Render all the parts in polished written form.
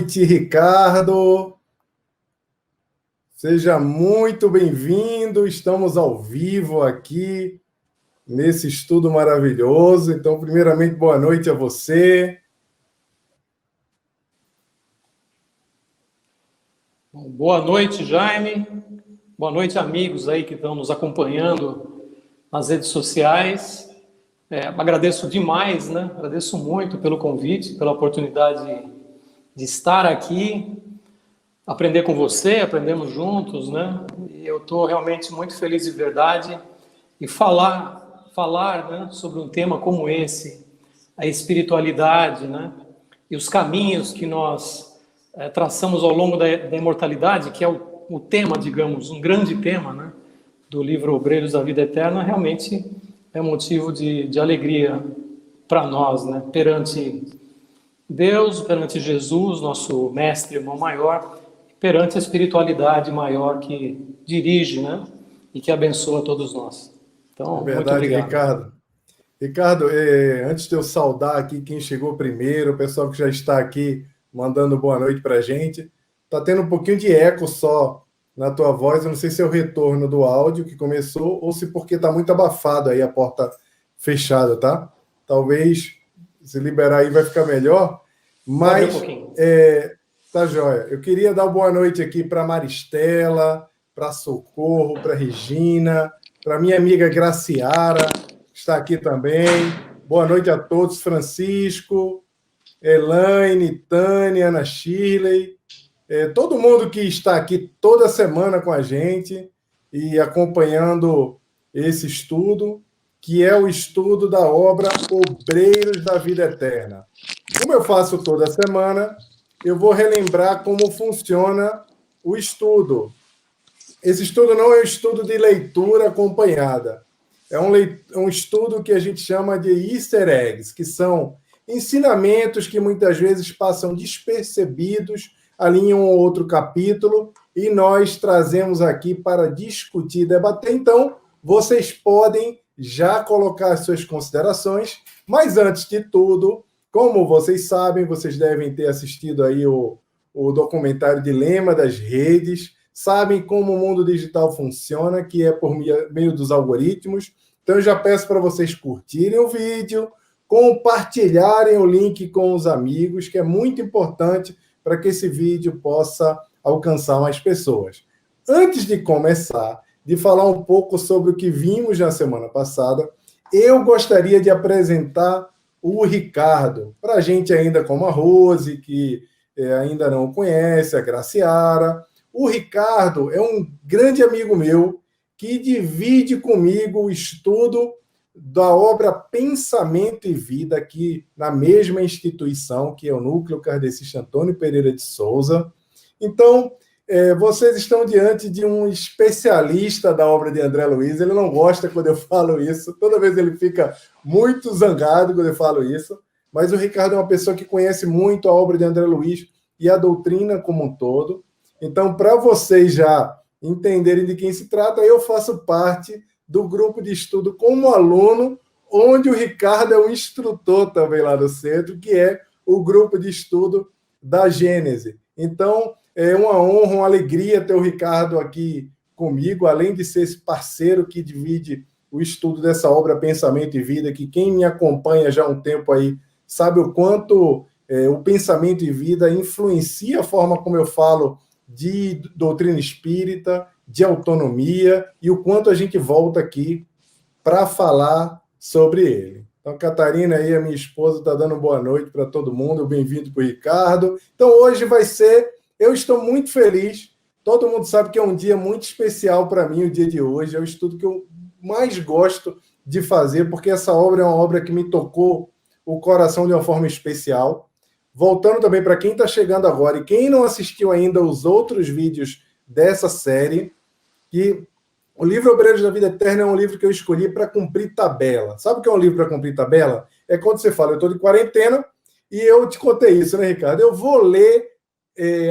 noite, Ricardo. Seja muito bem-vindo. Estamos ao vivo aqui nesse estudo maravilhoso. Então, primeiramente, boa noite a você. Boa noite, Jaime. Boa noite, amigos aí que estão nos acompanhando nas redes sociais. Agradeço demais, né? Agradeço muito pelo convite, pela oportunidade de estar aqui, aprender com você, aprendemos juntos, né? E eu estou realmente muito feliz de verdade e falar, né, sobre um tema como esse, a espiritualidade, né? E os caminhos que nós traçamos ao longo da imortalidade, que é o tema, digamos, um grande tema, né, do livro Obreiros da Vida Eterna, realmente é motivo de alegria para nós, né, perante Deus, perante Jesus, nosso mestre, irmão maior, perante a espiritualidade maior que dirige, né, e que abençoa todos nós. Então, É verdade, muito obrigado. Ricardo. Ricardo, antes de eu saudar aqui quem chegou primeiro, o pessoal que já está aqui mandando boa noite para a gente, está tendo um pouquinho de eco só na tua voz, eu não sei se é o retorno do áudio que começou ou se porque está muito abafado aí a porta fechada, tá? Talvez se liberar aí vai ficar melhor, mas tá joia. Eu queria dar boa noite aqui para Maristela, para Socorro, para Regina, para minha amiga Graciara, está aqui também. Boa noite a todos, Francisco, Elaine, Tânia, Ana Shirley, todo mundo que está aqui toda semana com a gente e acompanhando esse estudo, que é o estudo da obra Obreiros da Vida Eterna. Como eu faço toda semana, eu vou relembrar como funciona o estudo. Esse estudo não é um estudo de leitura acompanhada. É um estudo que a gente chama de easter eggs, que são ensinamentos que muitas vezes passam despercebidos ali em um ou outro capítulo e nós trazemos aqui para discutir, debater. Então, vocês podem já colocar as suas considerações, mas antes de tudo, como vocês sabem, vocês devem ter assistido aí o documentário Dilema das Redes, sabem como o mundo digital funciona, que é por meio dos algoritmos. Então, eu já peço para vocês curtirem o vídeo, compartilharem o link com os amigos, que é muito importante para que esse vídeo possa alcançar mais pessoas. Antes de começar, de falar um pouco sobre o que vimos na semana passada, eu gostaria de apresentar o Ricardo, para a gente ainda como a Rose, que ainda não o conhece, a Graciara. O Ricardo é um grande amigo meu que divide comigo o estudo da obra Pensamento e Vida aqui na mesma instituição, que é o Núcleo Kardecista Antônio Pereira de Souza. Então, vocês estão diante de um especialista da obra de André Luiz. Ele não gosta quando eu falo isso. Toda vez ele fica muito zangado quando eu falo isso. Mas o Ricardo é uma pessoa que conhece muito a obra de André Luiz e a doutrina como um todo. Então, para vocês já entenderem de quem se trata, eu faço parte do grupo de estudo como aluno, onde o Ricardo é um instrutor também lá no centro, que é o grupo de estudo da Gênese. Então, é uma honra, uma alegria ter o Ricardo aqui comigo, além de ser esse parceiro que divide o estudo dessa obra Pensamento e Vida, que quem me acompanha já há um tempo aí sabe o quanto o Pensamento e Vida influencia a forma como eu falo de doutrina espírita, de autonomia, e o quanto a gente volta aqui para falar sobre ele. Então, Catarina aí, a minha esposa, está dando boa noite para todo mundo, bem-vindo para o Ricardo. Então, hoje vai ser, eu estou muito feliz, todo mundo sabe que é um dia muito especial para mim, o dia de hoje, é o estudo que eu mais gosto de fazer, porque essa obra é uma obra que me tocou o coração de uma forma especial. Voltando também para quem está chegando agora e quem não assistiu ainda os outros vídeos dessa série, que o livro Obreiros da Vida Eterna é um livro que eu escolhi para cumprir tabela. Sabe o que é um livro para cumprir tabela? É quando você fala, eu estou de quarentena, e eu te contei isso, né, Ricardo? Eu vou ler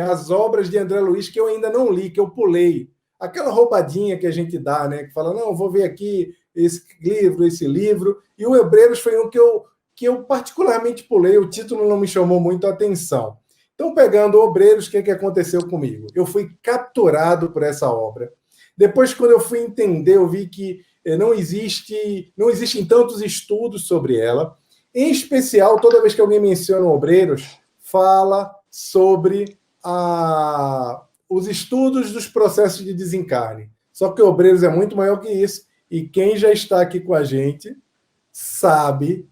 as obras de André Luiz que eu ainda não li, que eu pulei. Aquela roubadinha que a gente dá, né? Que fala, não, vou ver aqui esse livro. E o Obreiros foi um que eu particularmente pulei, o título não me chamou muito a atenção. Então, pegando Obreiros, o que aconteceu comigo? Eu fui capturado por essa obra. Depois, quando eu fui entender, eu vi que não existem tantos estudos sobre ela. Em especial, toda vez que alguém menciona Obreiros, fala sobre os estudos dos processos de desencarne. Só que Obreiros é muito maior que isso, e quem já está aqui com a gente sabe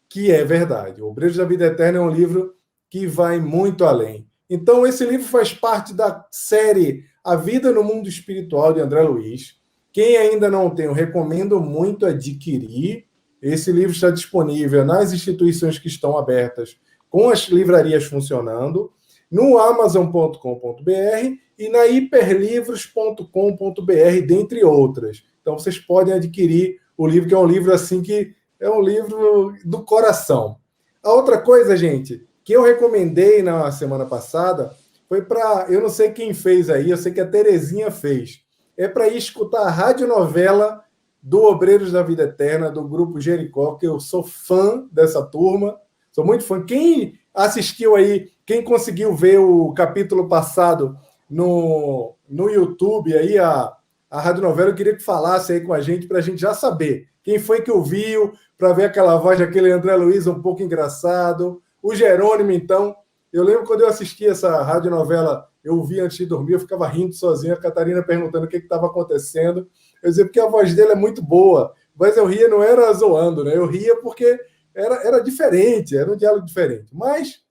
que é verdade. O Obreiros da Vida Eterna é um livro que vai muito além. Então, esse livro faz parte da série A Vida no Mundo Espiritual, de André Luiz. Quem ainda não tem, eu recomendo muito adquirir. Esse livro está disponível nas instituições que estão abertas, com as livrarias funcionando, no amazon.com.br e na hiperlivros.com.br, dentre outras. Então, vocês podem adquirir o livro, que é um livro assim que é um livro do coração. A outra coisa, gente, que eu recomendei na semana passada, foi para... Eu não sei quem fez aí, eu sei que a Terezinha fez. É para ir escutar a radionovela do Obreiros da Vida Eterna, do Grupo Jericó, que eu sou fã dessa turma, sou muito fã. Quem assistiu aí, quem conseguiu ver o capítulo passado no YouTube, aí a radionovela, eu queria que falasse aí com a gente, para a gente já saber quem foi que ouviu, para ver aquela voz daquele André Luiz um pouco engraçado. O Jerônimo, então, eu lembro quando eu assisti essa radionovela, eu vi antes de dormir, eu ficava rindo sozinho, a Catarina perguntando o que estava acontecendo. Eu dizia, porque a voz dele é muito boa, mas eu ria, não era zoando, né? Eu ria porque era diferente, era um diálogo diferente. Mas,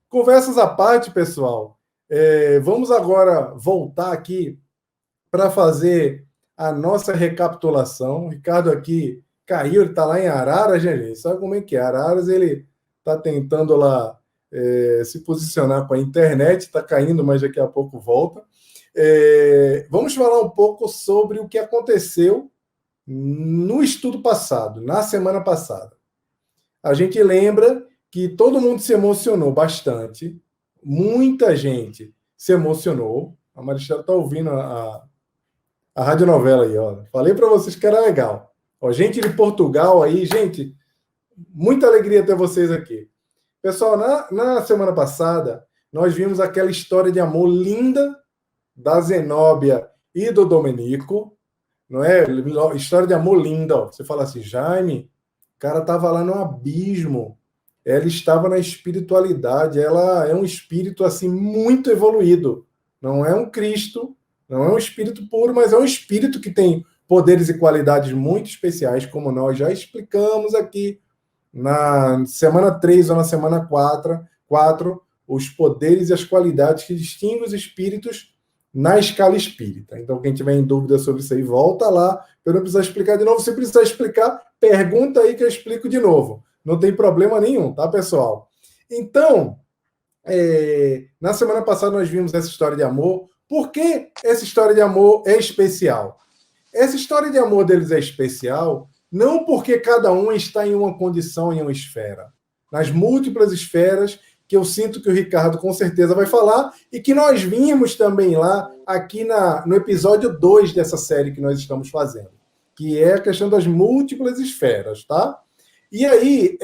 conversas à parte, pessoal, vamos agora voltar aqui para fazer a nossa recapitulação. O Ricardo aqui caiu, ele está lá em Araras, gente. Sabe como é que é? Araras, ele está tentando lá se posicionar com a internet, está caindo, mas daqui a pouco volta. Vamos falar um pouco sobre o que aconteceu no estudo passado, na semana passada. A gente lembra que todo mundo se emocionou bastante, muita gente se emocionou. A Maristela está ouvindo a radionovela aí, ó. Falei para vocês que era legal. Ó, gente de Portugal aí, gente, muita alegria ter vocês aqui. Pessoal, na semana passada, nós vimos aquela história de amor linda da Zenóbia e do Domenico, não é? História de amor linda, ó. Você fala assim, Jaime, o cara estava lá no abismo, ela estava na espiritualidade, ela é um espírito assim muito evoluído, não é um Cristo, não é um espírito puro, mas é um espírito que tem poderes e qualidades muito especiais, como nós já explicamos aqui na semana 3 ou na semana 4, os poderes e as qualidades que distinguem os espíritos na escala espírita. Então, quem tiver em dúvida sobre isso aí, volta lá. Eu não preciso explicar de novo. Se precisar explicar, pergunta aí que eu explico de novo. Não tem problema nenhum, tá, pessoal? Então, na semana passada nós vimos essa história de amor. Por que essa história de amor é especial? Essa história de amor deles é especial não porque cada um está em uma condição, em uma esfera. Nas múltiplas esferas que eu sinto que o Ricardo com certeza vai falar e que nós vimos também lá aqui no episódio 2 dessa série que nós estamos fazendo, que é a questão das múltiplas esferas, tá? E aí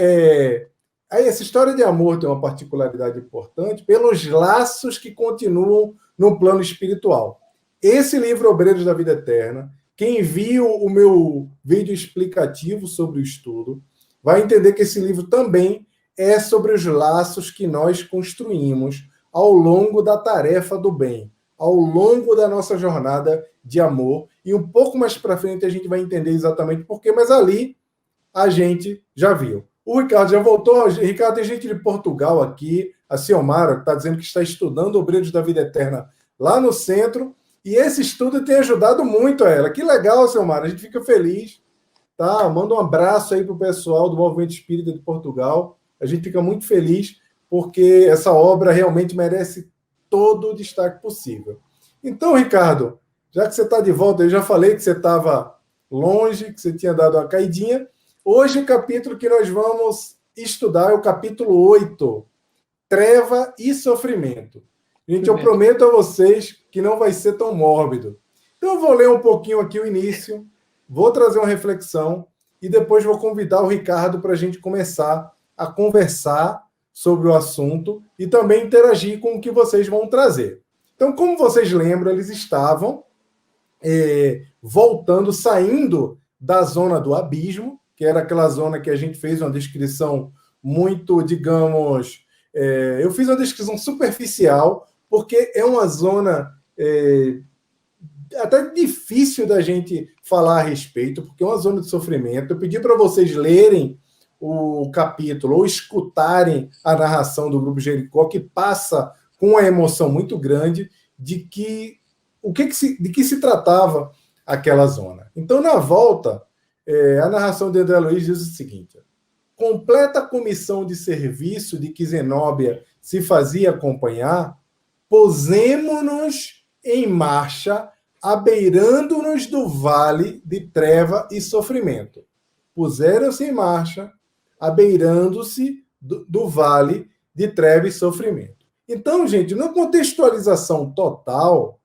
essa história de amor tem uma particularidade importante pelos laços que continuam no plano espiritual. Esse livro Obreiros da Vida Eterna, quem viu o meu vídeo explicativo sobre o estudo, vai entender que esse livro também é sobre os laços que nós construímos ao longo da tarefa do bem, ao longo da nossa jornada de amor. E um pouco mais para frente a gente vai entender exatamente por quê, mas ali a gente já viu. O Ricardo já voltou. Ricardo, tem gente de Portugal aqui, a Ciomara, que está dizendo que está estudando Obreiros da Vida Eterna lá no centro, e esse estudo tem ajudado muito a ela. Que legal, Ciomara, a gente fica feliz. Tá? Manda um abraço aí para o pessoal do Movimento Espírita de Portugal. A gente fica muito feliz, porque essa obra realmente merece todo o destaque possível. Então, Ricardo, já que você está de volta, eu já falei que você estava longe, que você tinha dado uma caidinha. Hoje o capítulo que nós vamos estudar é o capítulo 8, Treva e Sofrimento. Gente, eu prometo a vocês que não vai ser tão mórbido. Então eu vou ler um pouquinho aqui o início, vou trazer uma reflexão e depois vou convidar o Ricardo para a gente começar a conversar sobre o assunto e também interagir com o que vocês vão trazer. Então, como vocês lembram, eles estavam voltando, saindo da zona do abismo, que era aquela zona que a gente fez uma descrição muito, digamos, eu fiz uma descrição superficial, porque é uma zona até difícil da gente falar a respeito, porque é uma zona de sofrimento. Eu pedi para vocês lerem o capítulo ou escutarem a narração do Grupo Jericó, que passa com uma emoção muito grande de de que se tratava aquela zona. Então, na volta, a narração de André Luiz diz o seguinte: completa a comissão de serviço de que Zenóbia se fazia acompanhar, posemo-nos em marcha, abeirando-nos do vale de treva e sofrimento. Puseram-se em marcha, abeirando-se do vale de treva e sofrimento. Então, gente, na contextualização total,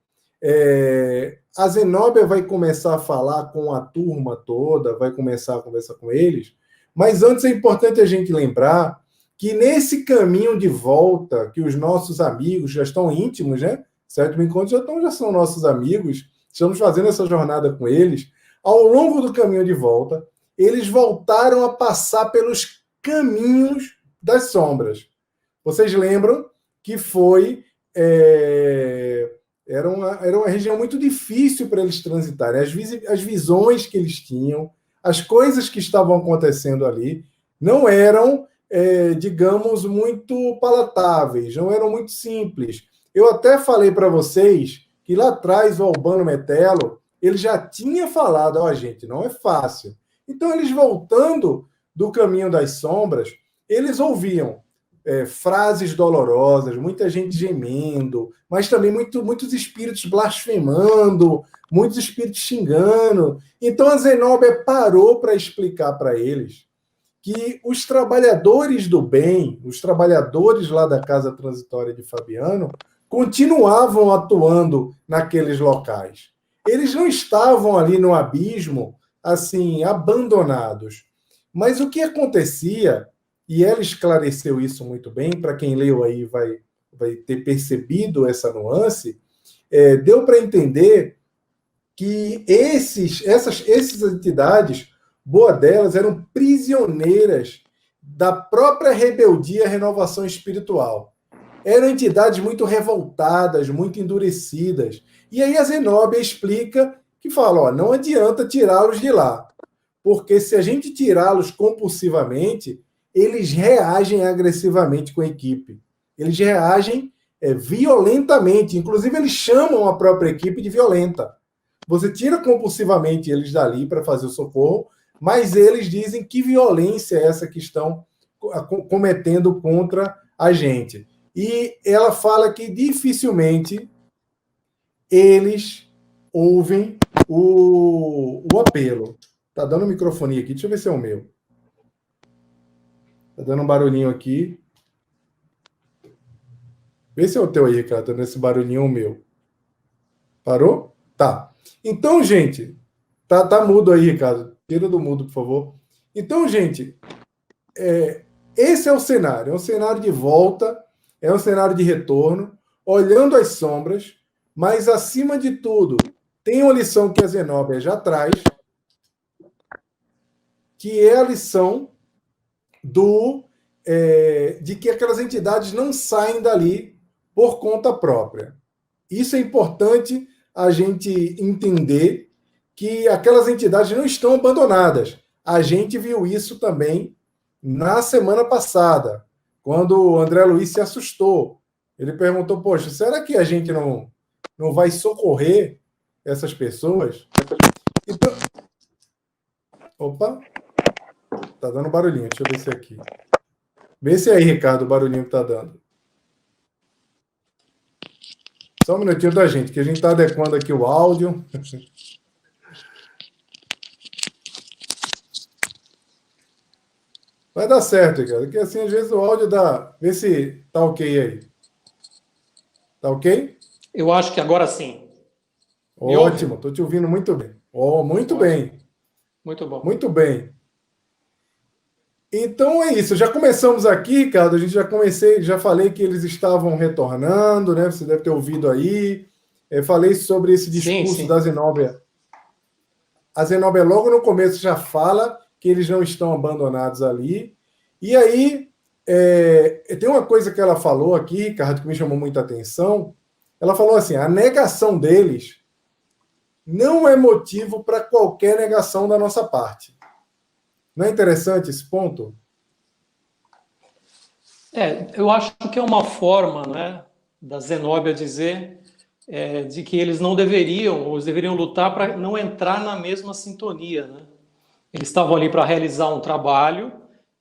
a Zenóbia vai começar a falar com a turma toda, vai começar a conversar com eles, mas antes é importante a gente lembrar que nesse caminho de volta, que os nossos amigos já estão íntimos, né? Sétimo Encontro já são nossos amigos, estamos fazendo essa jornada com eles. Ao longo do caminho de volta, eles voltaram a passar pelos caminhos das sombras. Vocês lembram que era uma região muito difícil para eles transitarem. As visões que eles tinham, as coisas que estavam acontecendo ali, não eram, digamos, muito palatáveis, não eram muito simples. Eu até falei para vocês que lá atrás o Albano Metelo, ele já tinha falado, gente, não é fácil. Então, eles voltando do caminho das sombras, eles ouviam frases dolorosas, muita gente gemendo, mas também muitos espíritos blasfemando, muitos espíritos xingando. Então, a Zenóbia parou para explicar para eles que os trabalhadores do bem, os trabalhadores lá da Casa Transitória de Fabiano, continuavam atuando naqueles locais. Eles não estavam ali no abismo, assim, abandonados. Mas o que acontecia, e ela esclareceu isso muito bem, para quem leu aí vai ter percebido essa nuance, deu para entender que essas entidades, boa delas, eram prisioneiras da própria rebeldia à renovação espiritual. Eram entidades muito revoltadas, muito endurecidas. E aí a Zenóbia explica que fala, não adianta tirá-los de lá, porque se a gente tirá-los compulsivamente, eles reagem agressivamente com a equipe. Eles reagem violentamente. Inclusive, eles chamam a própria equipe de violenta. Você tira compulsivamente eles dali para fazer o socorro, mas eles dizem que violência é essa que estão cometendo contra a gente. E ela fala que dificilmente eles ouvem o apelo. Tá dando microfonia aqui, deixa eu ver se é o meu. Tá dando um barulhinho aqui. Vê se é o teu aí, Ricardo, tá dando esse barulhinho o meu. Parou? Tá. Então, gente, tá mudo aí, Ricardo. Tira do mudo, por favor. Então, gente, esse é o cenário. É um cenário de volta, é um cenário de retorno, olhando as sombras, mas, acima de tudo, tem uma lição que a Zenóbia já traz, que é a lição de que aquelas entidades não saem dali por conta própria. Isso é importante a gente entender, que aquelas entidades não estão abandonadas. A gente viu isso também na semana passada, quando o André Luiz se assustou. Ele perguntou, poxa, será que a gente não vai socorrer essas pessoas? Então, opa, tá dando barulhinho, deixa eu ver se é aqui. Vê se é aí, Ricardo, o barulhinho que tá dando. Só um minutinho da gente, que a gente tá adequando aqui o áudio. Vai dar certo, Ricardo, porque assim, às vezes o áudio dá... Vê se tá ok aí. Tá ok? Eu acho que agora sim. Ótimo, estou te ouvindo muito bem. Muito bem. Muito bom. Muito bem. Então é isso, já começamos aqui, Ricardo. A gente já falei que eles estavam retornando, né? Você deve ter ouvido aí. Falei sobre esse Sim, discurso sim. da Zenóbia. A Zenóbia, logo no começo, já fala que eles não estão abandonados ali. E aí, tem uma coisa que ela falou aqui, Ricardo, que me chamou muita atenção. Ela falou assim: a negação deles não é motivo para qualquer negação da nossa parte. Não é interessante esse ponto? Eu acho que é uma forma, né, da Zenóbia dizer de que eles não deveriam, ou eles deveriam lutar para não entrar na mesma sintonia, né? Eles estavam ali para realizar um trabalho,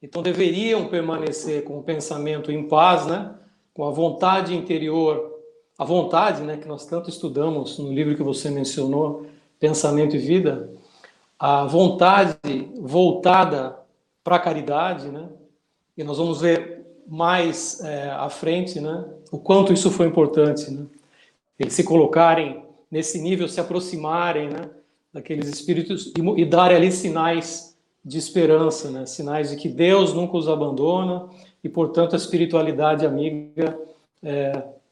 então deveriam permanecer com o pensamento em paz, né? Com a vontade interior, a vontade, né, que nós tanto estudamos no livro que você mencionou, Pensamento e Vida, a vontade voltada para a caridade, né? E nós vamos ver mais à frente, né, o quanto isso foi importante, né? Eles se colocarem nesse nível, se aproximarem, né, daqueles espíritos e darem ali sinais de esperança, né, sinais de que Deus nunca os abandona e, portanto, a espiritualidade amiga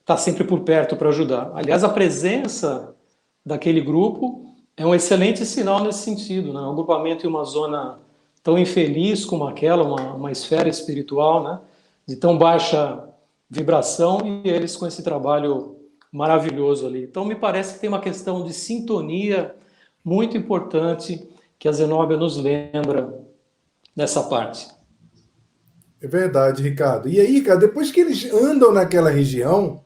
está sempre por perto para ajudar. Aliás, a presença daquele grupo é um excelente sinal nesse sentido, né? Um agrupamento em uma zona tão infeliz como aquela, uma esfera espiritual, né, de tão baixa vibração, e eles com esse trabalho maravilhoso ali. Então, me parece que tem uma questão de sintonia muito importante que a Zenóbia nos lembra nessa parte. É verdade, Ricardo. E aí, cara, depois que eles andam naquela região,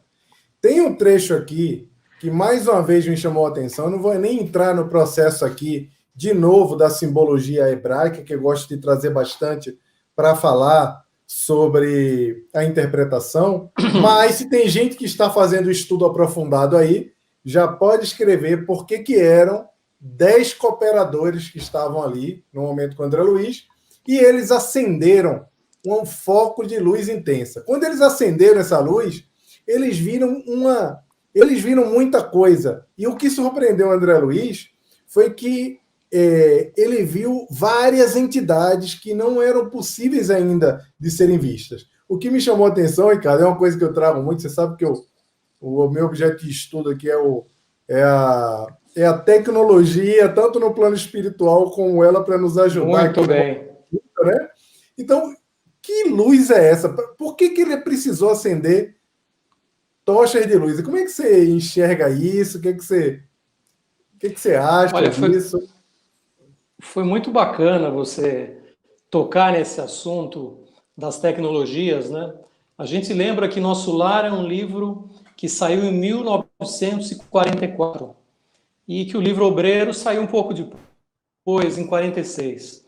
tem um trecho aqui que mais uma vez me chamou a atenção. Eu não vou nem entrar no processo aqui de novo da simbologia hebraica, que eu gosto de trazer bastante para falar sobre a interpretação. Mas se tem gente que está fazendo estudo aprofundado aí, já pode escrever por que eram 10 cooperadores que estavam ali no momento com o André Luiz, e eles acenderam um foco de luz intensa. Quando eles acenderam essa luz, eles viram muita coisa. E o que surpreendeu o André Luiz foi que ele viu várias entidades que não eram possíveis ainda de serem vistas. O que me chamou a atenção, Ricardo, é uma coisa que eu trago muito. Você sabe que o meu objeto de estudo aqui é a tecnologia, tanto no plano espiritual como ela para nos ajudar Muito aqui, bem. né? Então, que luz é essa? Por que ele precisou acender tochas de luz? E como é que você enxerga isso? O que você acha Olha, disso? foi muito bacana você tocar nesse assunto das tecnologias, né? A gente lembra que Nosso Lar é um livro que saiu em 1944 e que o livro Obreiro saiu um pouco depois, em 46.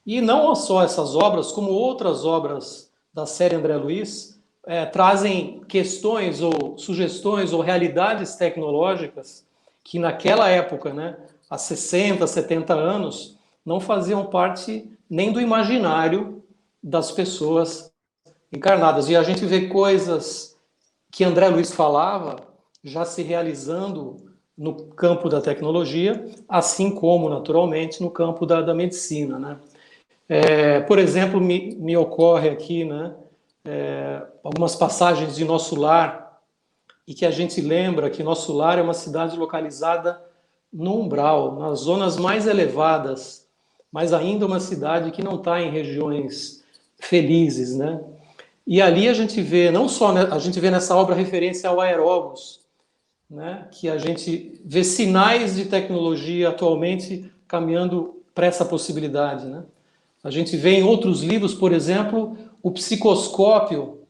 E não só essas obras, como outras obras da série André Luiz, trazem questões ou sugestões ou realidades tecnológicas que naquela época, né, há 60, 70 anos, não faziam parte nem do imaginário das pessoas encarnadas. E a gente vê coisas que André Luiz falava já se realizando no campo da tecnologia, assim como, naturalmente, no campo da medicina, né? Por exemplo, me ocorre aqui, né, algumas passagens de Nosso Lar, e que a gente lembra que Nosso Lar é uma cidade localizada no umbral, nas zonas mais elevadas, mas ainda uma cidade que não está em regiões felizes, né? E ali a gente vê, não só, né, a gente vê nessa obra referência ao aeróbus, né, que a gente vê sinais de tecnologia atualmente caminhando para essa possibilidade, né? A gente vê em outros livros, por exemplo, o psicoscópio,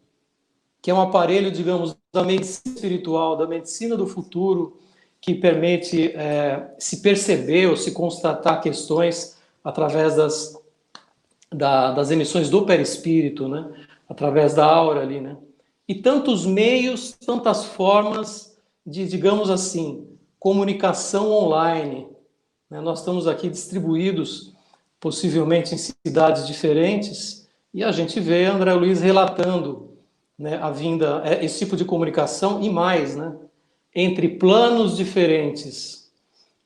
que é um aparelho, digamos, da medicina espiritual, da medicina do futuro, que permite se perceber ou se constatar questões através das emissões do perispírito, né? Através da aura ali, né? E tantos meios, tantas formas de, digamos assim, comunicação online, né? Nós estamos aqui distribuídos, possivelmente em cidades diferentes, e a gente vê André Luiz relatando, né, a vinda, esse tipo de comunicação e mais, né? Entre planos diferentes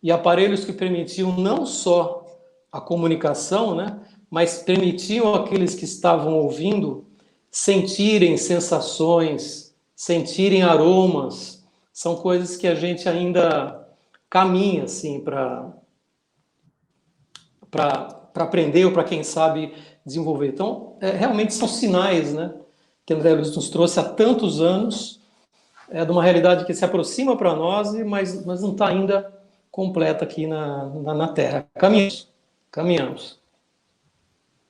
e aparelhos que permitiam não só a comunicação, né, mas permitiam aqueles que estavam ouvindo sentirem sensações, sentirem aromas. São coisas que a gente ainda caminha assim para aprender ou para quem sabe desenvolver. Então, realmente são sinais, né, que André Luiz nos trouxe há tantos anos, de uma realidade que se aproxima para nós, mas não está ainda completa aqui na Terra. Caminhamos.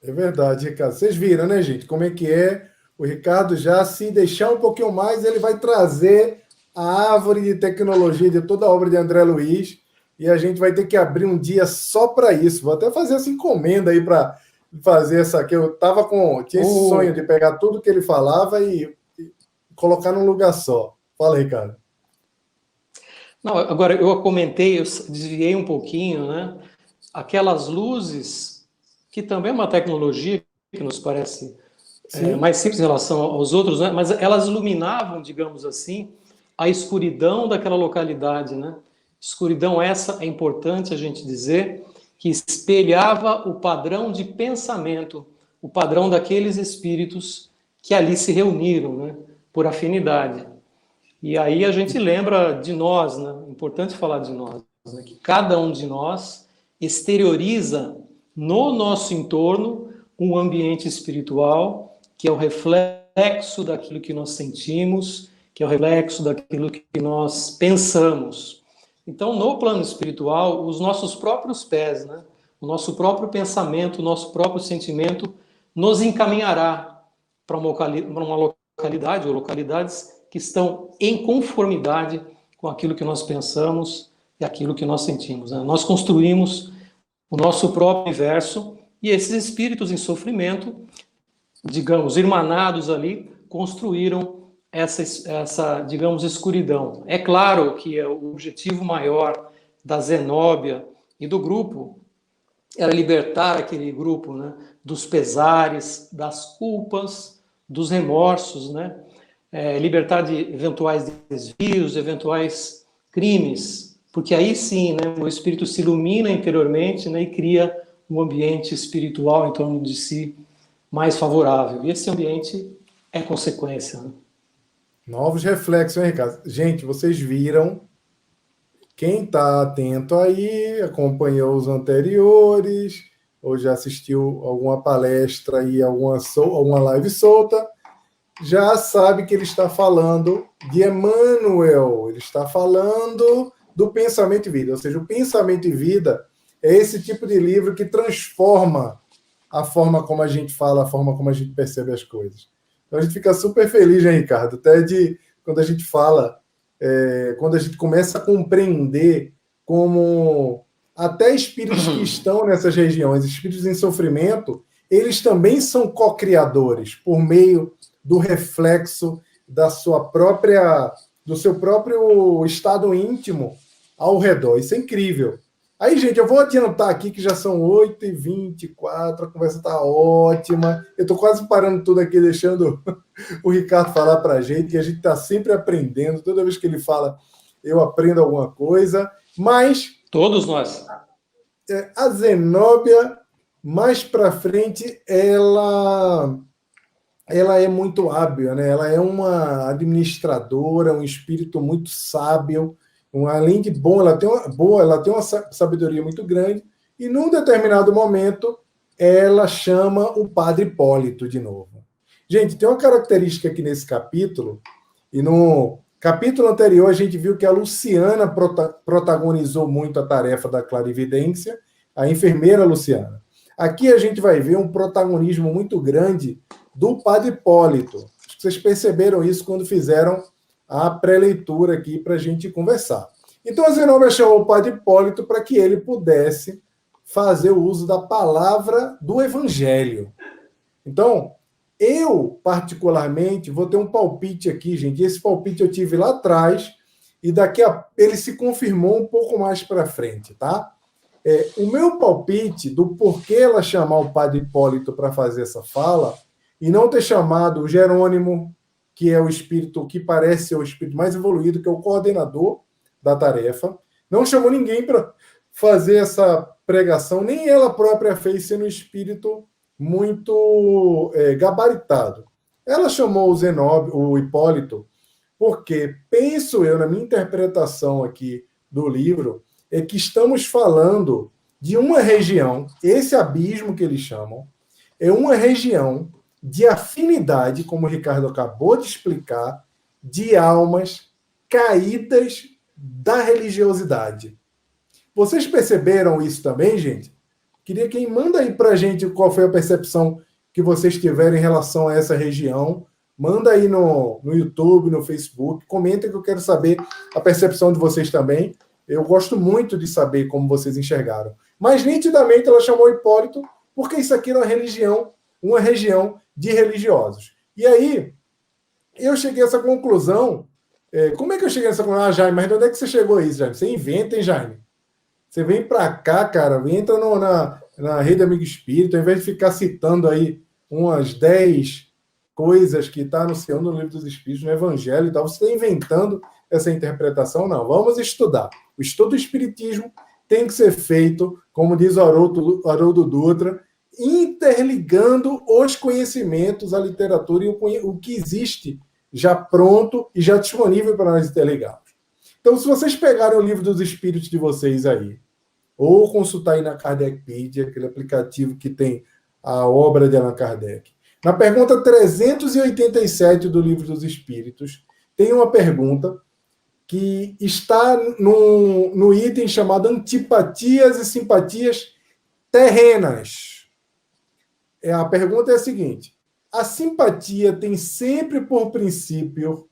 É verdade, Ricardo. Vocês viram, né, gente? Como é que é? O Ricardo já, se deixar um pouquinho mais, ele vai trazer a árvore de tecnologia de toda a obra de André Luiz e a gente vai ter que abrir um dia só para isso. Vou até fazer essa encomenda aí para fazer essa aqui. Tinha esse sonho de pegar tudo que ele falava e colocar num lugar só. Fala, Ricardo. Não, agora, eu comentei, eu desviei um pouquinho, né? Aquelas luzes, que também é uma tecnologia que nos parece mais simples em relação aos outros, né? Mas elas iluminavam, digamos assim, a escuridão daquela localidade, né? Escuridão essa, é importante a gente dizer, que espelhava o padrão de pensamento, o padrão daqueles espíritos que ali se reuniram, né? Por afinidade. E aí a gente lembra de nós, né? É importante falar de nós, né? Que cada um de nós exterioriza no nosso entorno um ambiente espiritual que é o reflexo daquilo que nós sentimos, que é o reflexo daquilo que nós pensamos. Então, no plano espiritual, os nossos próprios pés, né? O nosso próprio pensamento, o nosso próprio sentimento nos encaminhará para uma localidade ou localidades que estão em conformidade com aquilo que nós pensamos e aquilo que nós sentimos, né? Nós construímos o nosso próprio universo e esses espíritos em sofrimento, digamos, irmanados ali, construíram essa, digamos, escuridão. É claro que o objetivo maior da Zenóbia e do grupo era libertar aquele grupo, né, dos pesares, das culpas, dos remorsos, né? Libertar de eventuais desvios, eventuais crimes, porque aí sim, né, o espírito se ilumina interiormente, né, e cria um ambiente espiritual em torno de si mais favorável. E esse ambiente é consequência, né? Novos reflexos, hein, Ricardo? Gente, vocês viram. Quem está atento aí, acompanhou os anteriores, ou já assistiu alguma palestra e alguma live solta, já sabe que ele está falando de Emmanuel, ele está falando do Pensamento e Vida, ou seja, o Pensamento e Vida é esse tipo de livro que transforma a forma como a gente fala, a forma como a gente percebe as coisas. Então a gente fica super feliz, né, Ricardo? Até quando a gente fala, quando a gente começa a compreender como até espíritos que estão nessas regiões, espíritos em sofrimento, eles também são co-criadores por meio do reflexo do seu próprio estado íntimo ao redor. Isso é incrível. Aí, gente, eu vou adiantar aqui que já são 8h24, a conversa está ótima. Eu estou quase parando tudo aqui, deixando o Ricardo falar para a gente, que a gente está sempre aprendendo. Toda vez que ele fala, eu aprendo alguma coisa. Mas todos nós. A Zenóbia, mais para frente, ela é muito hábil, né? Ela é uma administradora, um espírito muito sábio. Além de bom, ela tem uma sabedoria muito grande, e num determinado momento ela chama o Padre Hipólito de novo. Gente, tem uma característica aqui nesse capítulo, e no capítulo anterior a gente viu que a Luciana protagonizou muito a tarefa da clarividência, a enfermeira Luciana. Aqui a gente vai ver um protagonismo muito grande do Padre Hipólito. Acho que vocês perceberam isso quando fizeram a pré-leitura aqui para a gente conversar. Então, a Zenóbia chamou o Padre Hipólito para que ele pudesse fazer o uso da palavra do Evangelho. Então, eu, particularmente, vou ter um palpite aqui, gente. Esse palpite eu tive lá atrás, e ele se confirmou um pouco mais para frente, tá? O meu palpite do porquê ela chamar o Padre Hipólito para fazer essa fala, e não ter chamado o Jerônimo, que é o espírito que parece ser o espírito mais evoluído, que é o coordenador da tarefa. Não chamou ninguém para fazer essa pregação, nem ela própria fez sendo um espírito muito gabaritado. Ela chamou o Zenóbio, o Hipólito, porque penso eu, na minha interpretação aqui do livro, é que estamos falando de uma região, esse abismo que eles chamam, é uma região de afinidade, como o Ricardo acabou de explicar, de almas caídas da religiosidade. Vocês perceberam isso também, gente? Queria quem manda aí para a gente qual foi a percepção que vocês tiveram em relação a essa região. Manda aí no YouTube, no Facebook. Comenta que eu quero saber a percepção de vocês também. Eu gosto muito de saber como vocês enxergaram. Mas, nitidamente, ela chamou Hipólito porque isso aqui era uma região de religiosos. E aí, eu cheguei a essa conclusão. Como é que eu cheguei a essa conclusão? Ah, Jaime, mas de onde é que você chegou a isso, Jaime? Você inventa, hein, Jaime? Você vem para cá, cara, entra na Rede Amigo Espírito, ao invés de ficar citando aí umas 10 coisas que está anunciando no Livro dos Espíritos, no Evangelho e tal, você está inventando essa interpretação? Não, vamos estudar. O estudo do Espiritismo tem que ser feito, como diz o Haroldo Dutra, interligando os conhecimentos, a literatura e o que existe já pronto e já disponível para nós interligarmos. Então, se vocês pegarem o Livro dos Espíritos de vocês aí, ou consultar aí na Kardecpedia, aquele aplicativo que tem a obra de Allan Kardec, na pergunta 387 do Livro dos Espíritos, tem uma pergunta que está no item chamado Antipatias e Simpatias Terrenas. A pergunta é a seguinte: a simpatia tem sempre por princípio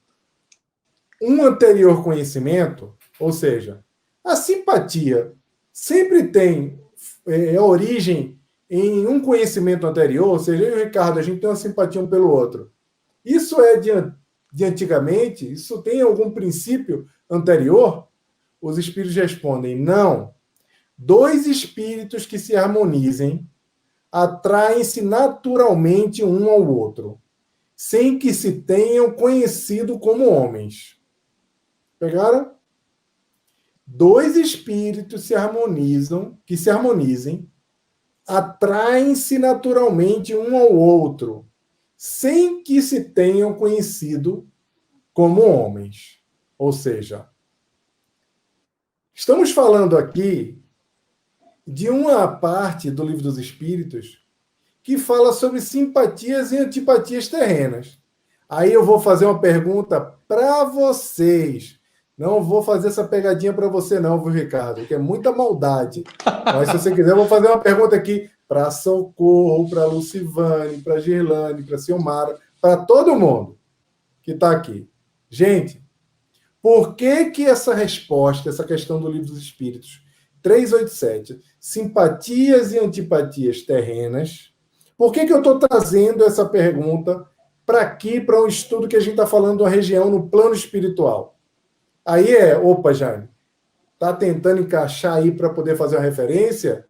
um anterior conhecimento? Ou seja, a simpatia sempre tem origem em um conhecimento anterior? Ou seja, eu e o Ricardo, a gente tem uma simpatia um pelo outro. Isso é de antigamente? Isso tem algum princípio anterior? Os espíritos respondem: não. Dois espíritos que se harmonizem atraem-se naturalmente um ao outro, sem que se tenham conhecido como homens. Pegaram? Dois espíritos que se harmonizem, atraem-se naturalmente um ao outro, sem que se tenham conhecido como homens. Ou seja, estamos falando aqui de uma parte do Livro dos Espíritos que fala sobre simpatias e antipatias terrenas. Aí eu vou fazer uma pergunta para vocês. Não vou fazer essa pegadinha para você não, viu, Ricardo? Que é muita maldade. Mas se você quiser, eu vou fazer uma pergunta aqui para Socorro, para Lucivane, para Girlane, para Silmara, para todo mundo que está aqui. Gente, por que essa resposta, essa questão do Livro dos Espíritos, 387, simpatias e antipatias terrenas, por que eu estou trazendo essa pergunta para aqui, para um estudo que a gente está falando de uma região no plano espiritual? Aí opa, Jaime, está tentando encaixar aí para poder fazer uma referência?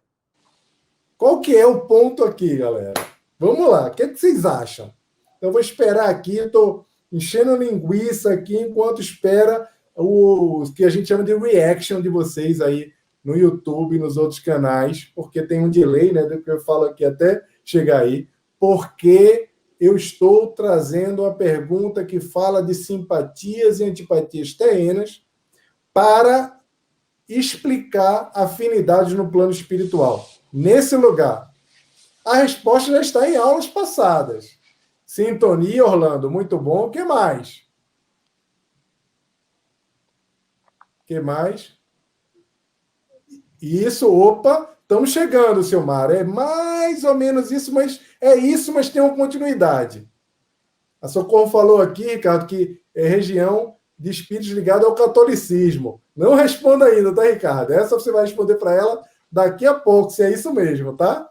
Qual que é o ponto aqui, galera? Vamos lá, o que vocês acham? Eu vou esperar aqui, estou enchendo linguiça aqui enquanto espera o que a gente chama de reaction de vocês aí no YouTube e nos outros canais, porque tem um delay, né, do que eu falo aqui até chegar aí, porque eu estou trazendo uma pergunta que fala de simpatias e antipatias terrenas para explicar afinidades no plano espiritual. Nesse lugar, a resposta já está em aulas passadas. Sintonia, Orlando, muito bom. O que mais? O que mais? Isso, opa, estamos chegando, Silmar. É mais ou menos isso, mas é isso, mas tem uma continuidade. A Socorro falou aqui, Ricardo, que é região de espíritos ligada ao catolicismo. Não responda ainda, tá, Ricardo? Essa você vai responder para ela daqui a pouco, se é isso mesmo, tá?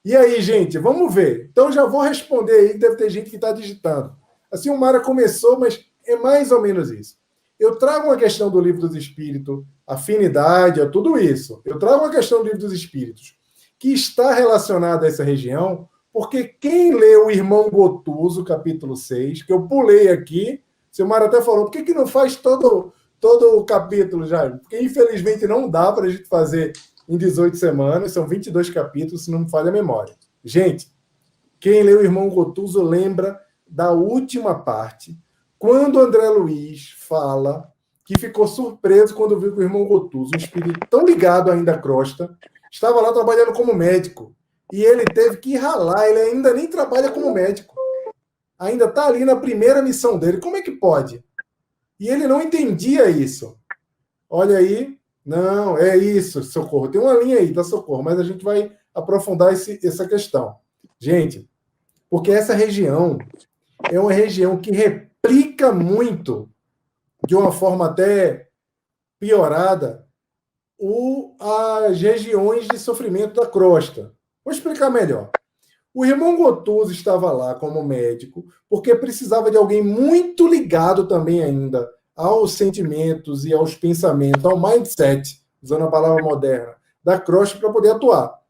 E aí, gente, vamos ver. Então, já vou responder aí, que deve ter gente que está digitando. A Silmara começou, mas é mais ou menos isso. Eu trago uma questão do Livro dos Espíritos, afinidade, tudo isso. Eu trago uma questão do Livro dos Espíritos que está relacionada a essa região, porque quem lê o Irmão Gotuso, capítulo 6, que eu pulei aqui, Silmara até falou, por que não faz todo o capítulo, Jaime? Porque, infelizmente, não dá para a gente fazer em 18 semanas, são 22 capítulos, se não me falha a memória. Gente, quem leu o Irmão Gotuso lembra da última parte, quando André Luiz fala que ficou surpreso quando viu que o Irmão Gotuso, um espírito tão ligado ainda à crosta, estava lá trabalhando como médico. E ele teve que ralar, ele ainda nem trabalha como médico. Ainda está ali na primeira missão dele. Como é que pode? E ele não entendia isso. Olha aí, não, é isso, Socorro. Tem uma linha aí, tá, Socorro, mas a gente vai aprofundar essa questão. Gente, porque essa região é uma região que replica muito, de uma forma até piorada, as regiões de sofrimento da crosta. Vou explicar melhor. O irmão Gotuso estava lá como médico porque precisava de alguém muito ligado também ainda aos sentimentos e aos pensamentos, ao mindset, usando a palavra moderna, da crosta para poder atuar.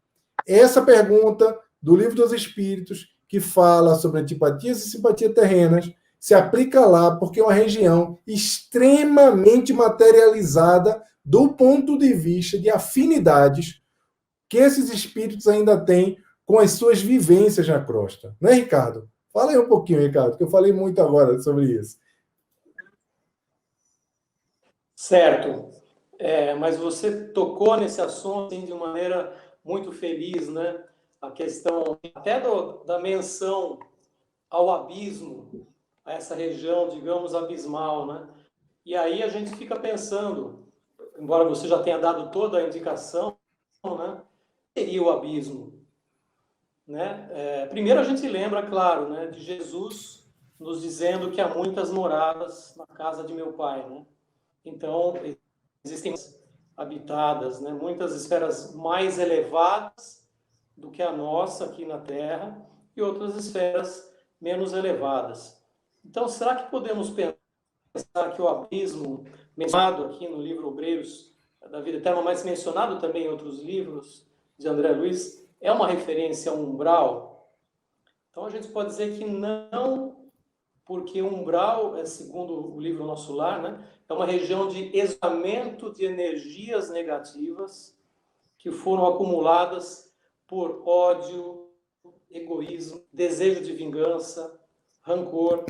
Essa pergunta do Livro dos Espíritos, que fala sobre antipatias e simpatias terrenas, se aplica lá porque é uma região extremamente materializada do ponto de vista de afinidades que esses espíritos ainda têm com as suas vivências na crosta. Não é, Ricardo? Fala aí um pouquinho, Ricardo, que eu falei muito agora sobre isso. Certo. Mas você tocou nesse assunto assim, de maneira muito feliz, né? A questão até da menção ao abismo, a essa região, digamos, abismal, né? E aí a gente fica pensando, embora você já tenha dado toda a indicação, né? Seria o abismo, né? Primeiro a gente lembra, claro, né, de Jesus nos dizendo que há muitas moradas na casa de meu Pai, né? Então existem habitadas, né, muitas esferas mais elevadas do que a nossa aqui na Terra e outras esferas menos elevadas. Então, será que podemos pensar que o abismo, mencionado aqui no livro Obreiros da Vida Eterna, mas mencionado também em outros livros de André Luiz, é uma referência a um umbral? Então, a gente pode dizer que não, porque umbral, segundo o livro Nosso Lar, né, é uma região de esgotamento de energias negativas que foram acumuladas por ódio, egoísmo, desejo de vingança, rancor.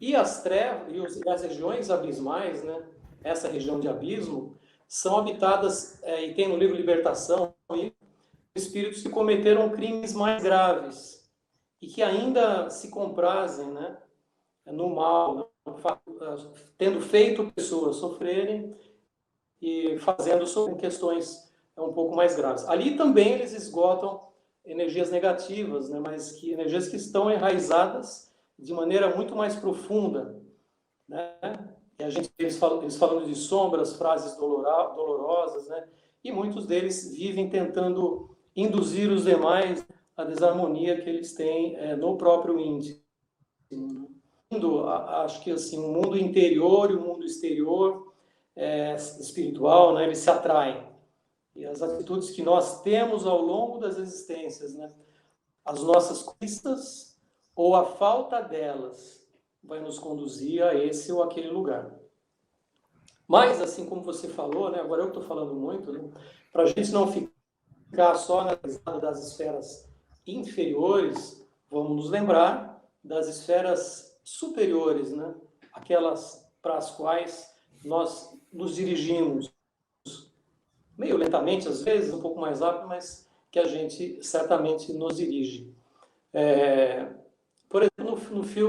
E as trevas e as regiões abismais, né, essa região de abismo, são habitadas, e tem no livro Libertação, espíritos que cometeram crimes mais graves e que ainda se comprazem, né, no mal, tendo feito pessoas sofrerem e fazendo sobre questões um pouco mais graves. Ali também eles esgotam energias negativas, né, mas energias que estão enraizadas de maneira muito mais profunda, né? E eles falando de sombras, frases dolorosas, né? E muitos deles vivem tentando induzir os demais à desarmonia que eles têm no próprio íntimo. Acho que assim, o mundo interior e o mundo exterior espiritual, né, eles se atraem. E as atitudes que nós temos ao longo das existências, né, as nossas conquistas ou a falta delas, vai nos conduzir a esse ou aquele lugar. Mas, assim como você falou, né, agora eu estou falando muito, né, para a gente não ficar só na das esferas inferiores, vamos nos lembrar das esferas superiores, né, aquelas para as quais nós nos dirigimos, meio lentamente, às vezes, um pouco mais rápido, mas que a gente certamente nos dirige. Por exemplo,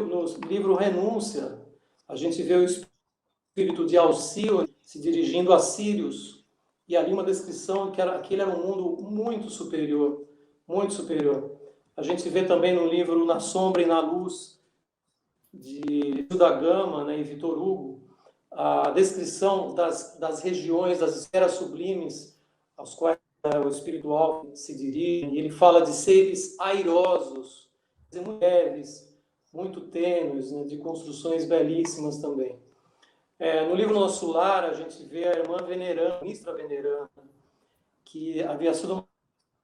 no livro Renúncia, a gente vê o espírito de Alcíone se dirigindo a Sírios, e ali uma descrição que aquele era um mundo muito superior, muito superior. A gente vê também no livro Na Sombra e na Luz, de da Gama, né, e Vitor Hugo, a descrição das regiões, das esferas sublimes, aos quais o espiritual se dirige, e ele fala de seres airosos, de mulheres muito tênues, né, de construções belíssimas também. No livro Nosso Lar, a gente vê a irmã veneranda, a ministra veneranda, que havia sido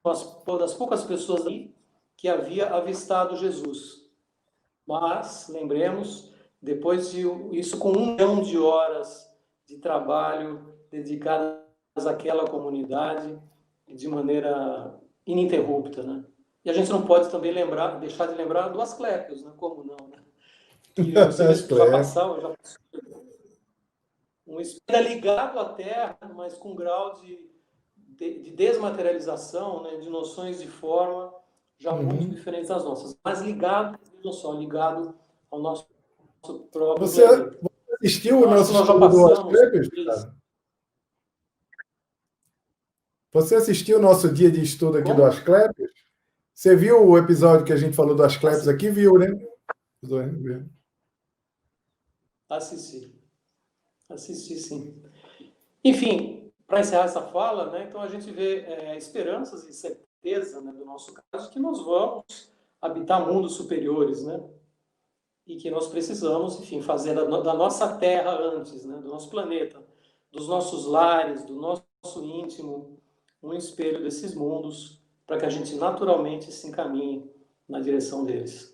uma das poucas pessoas ali que havia avistado Jesus. Mas, lembremos, depois de isso, com 1 milhão de horas de trabalho dedicadas àquela comunidade, de maneira ininterrupta, né? E a gente não pode também deixar de lembrar do Asclepios, né? Como não, né? Que você mesmo já passou, um espírito ligado à Terra, mas com grau de desmaterialização, né? De noções de forma já muito diferentes das nossas, mas ligado, não só ligado ao nosso próprio planeta. Você assistiu o Então, acho nosso que nós já estudo do passamos. Asclepios, cara? Você assistiu o nosso dia de estudo aqui do Asclepios? Você viu o episódio que a gente falou do Asclepios aqui? Viu, né? Assisti sim. Enfim, para encerrar essa fala, né, então a gente vê esperanças e certeza, né, do nosso caso, que nós vamos habitar mundos superiores, né? E que nós precisamos, enfim, fazer da nossa Terra antes, né, do nosso planeta, dos nossos lares, do nosso íntimo, um espelho desses mundos, para que a gente naturalmente se encaminhe na direção deles.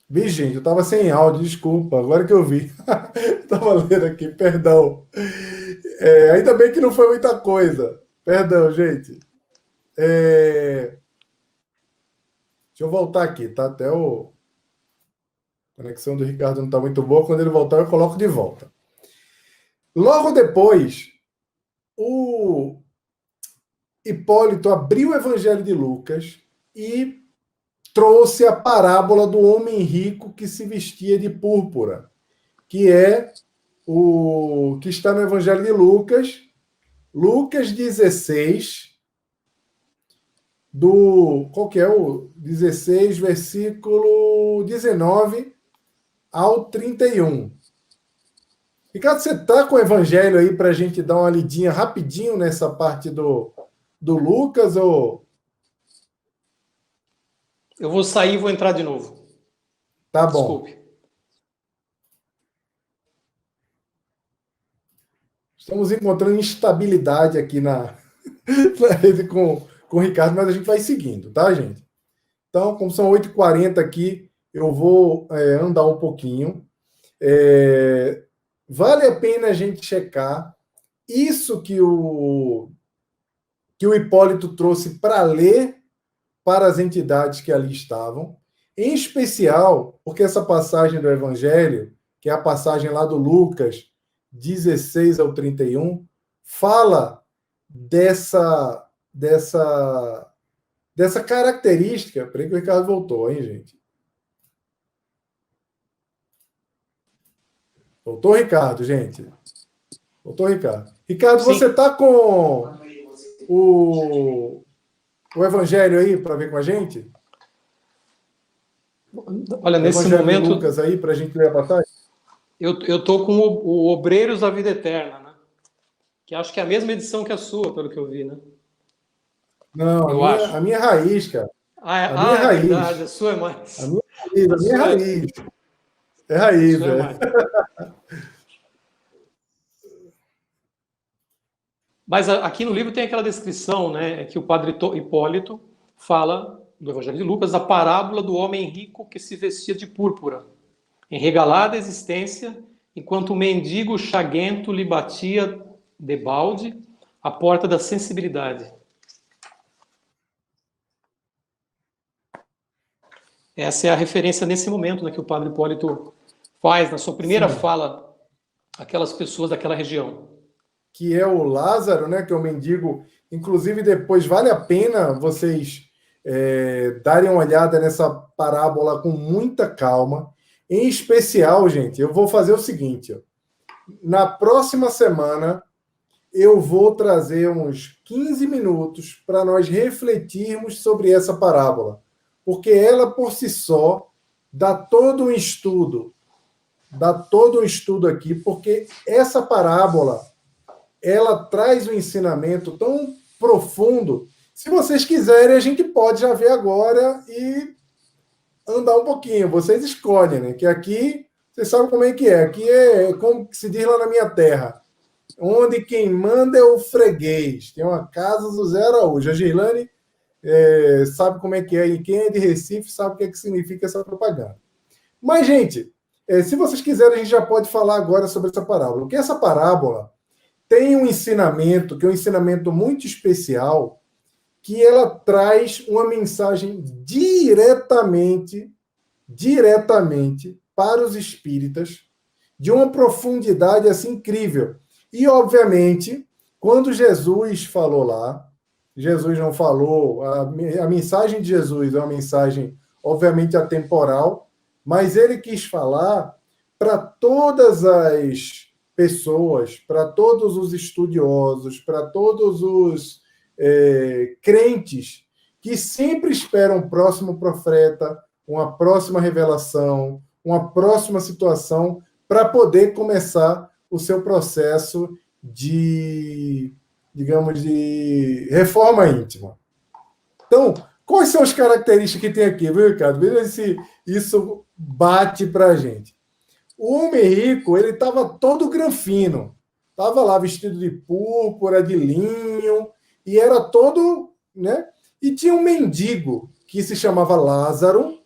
Vi, gente, eu estava sem áudio, desculpa, agora que eu vi. Estava lendo aqui, perdão. Ainda bem que não foi muita coisa. Perdão, gente. Deixa eu voltar aqui, tá? Até a conexão do Ricardo não está muito boa. Quando ele voltar, eu coloco de volta. Logo depois, o Hipólito abriu o Evangelho de Lucas e trouxe a parábola do homem rico que se vestia de púrpura, que é o que está no Evangelho de Lucas, Lucas 16, qual que é o 16, versículo 19 ao 31. Ricardo, você está com o Evangelho aí para a gente dar uma lidinha rapidinho nessa parte do Lucas? Ou... Eu vou sair e vou entrar de novo. Tá bom. Desculpe. Estamos encontrando instabilidade aqui na rede com o Ricardo, mas a gente vai seguindo, tá, gente? Então, como são 8h40 aqui, eu vou andar um pouquinho. Vale a pena a gente checar isso que o Hipólito trouxe para ler para as entidades que ali estavam, em especial porque essa passagem do Evangelho, que é a passagem lá do Lucas 16 ao 31, fala dessa característica. Peraí que o Ricardo voltou, hein, gente? Voltou, Ricardo, gente? Voltou, Ricardo? Ricardo, Sim. Você está com o Evangelho aí para ver com a gente? Olha, nesse Evangelho momento, de Lucas aí, para a gente ler a passagem? eu estou com o Obreiros da Vida Eterna, né? Que acho que é a mesma edição que a sua, pelo que eu vi, né? Não, Eu a acho. minha raiz, cara. A minha É verdade, raiz. a sua é A mais. minha raiz, A a minha sua é, raiz. É a raiz, sua é é. mais. Mas aqui no livro tem aquela descrição, né, que o padre Hipólito fala do Evangelho de Lucas, a parábola do homem rico que se vestia de púrpura, em regalada existência, enquanto o mendigo chaguento lhe batia debalde a porta da sensibilidade. Essa é a referência nesse momento, né, que o padre Hipólito faz na sua primeira Sim. fala aquelas pessoas daquela região. Que é o Lázaro, né? Que é o mendigo. Inclusive, depois vale a pena vocês darem uma olhada nessa parábola com muita calma. Em especial, gente, eu vou fazer o seguinte: ó. Na próxima semana, eu vou trazer uns 15 minutos para nós refletirmos sobre essa parábola, porque ela por si só dá todo um estudo aqui, porque essa parábola ela traz um ensinamento tão profundo. Se vocês quiserem, a gente pode já ver agora e andar um pouquinho. Vocês escolhem, né? Que aqui, vocês sabem como é que é. Aqui é como se diz lá na minha terra, onde quem manda é o freguês. Tem uma casa do Zé Araújo. A Girlane sabe como é que é. E quem é de Recife sabe o que, é que significa essa propaganda. Mas, gente, se vocês quiserem, a gente já pode falar agora sobre essa parábola. Porque essa parábola tem um ensinamento, que é um ensinamento muito especial, que ela traz uma mensagem diretamente para os espíritas, de uma profundidade assim incrível. E, obviamente, quando Jesus falou lá, Jesus não falou, a mensagem de Jesus é uma mensagem, obviamente, atemporal, mas ele quis falar para todas as pessoas, para todos os estudiosos, para todos os crentes que sempre esperam um próximo profeta, uma próxima revelação, uma próxima situação para poder começar o seu processo de, digamos, de reforma íntima. Então, quais são as características que tem aqui, viu, Ricardo? Veja se isso bate para a gente. O homem rico, ele estava todo granfino. Estava lá vestido de púrpura, de linho, e era todo, né? E tinha um mendigo que se chamava Lázaro,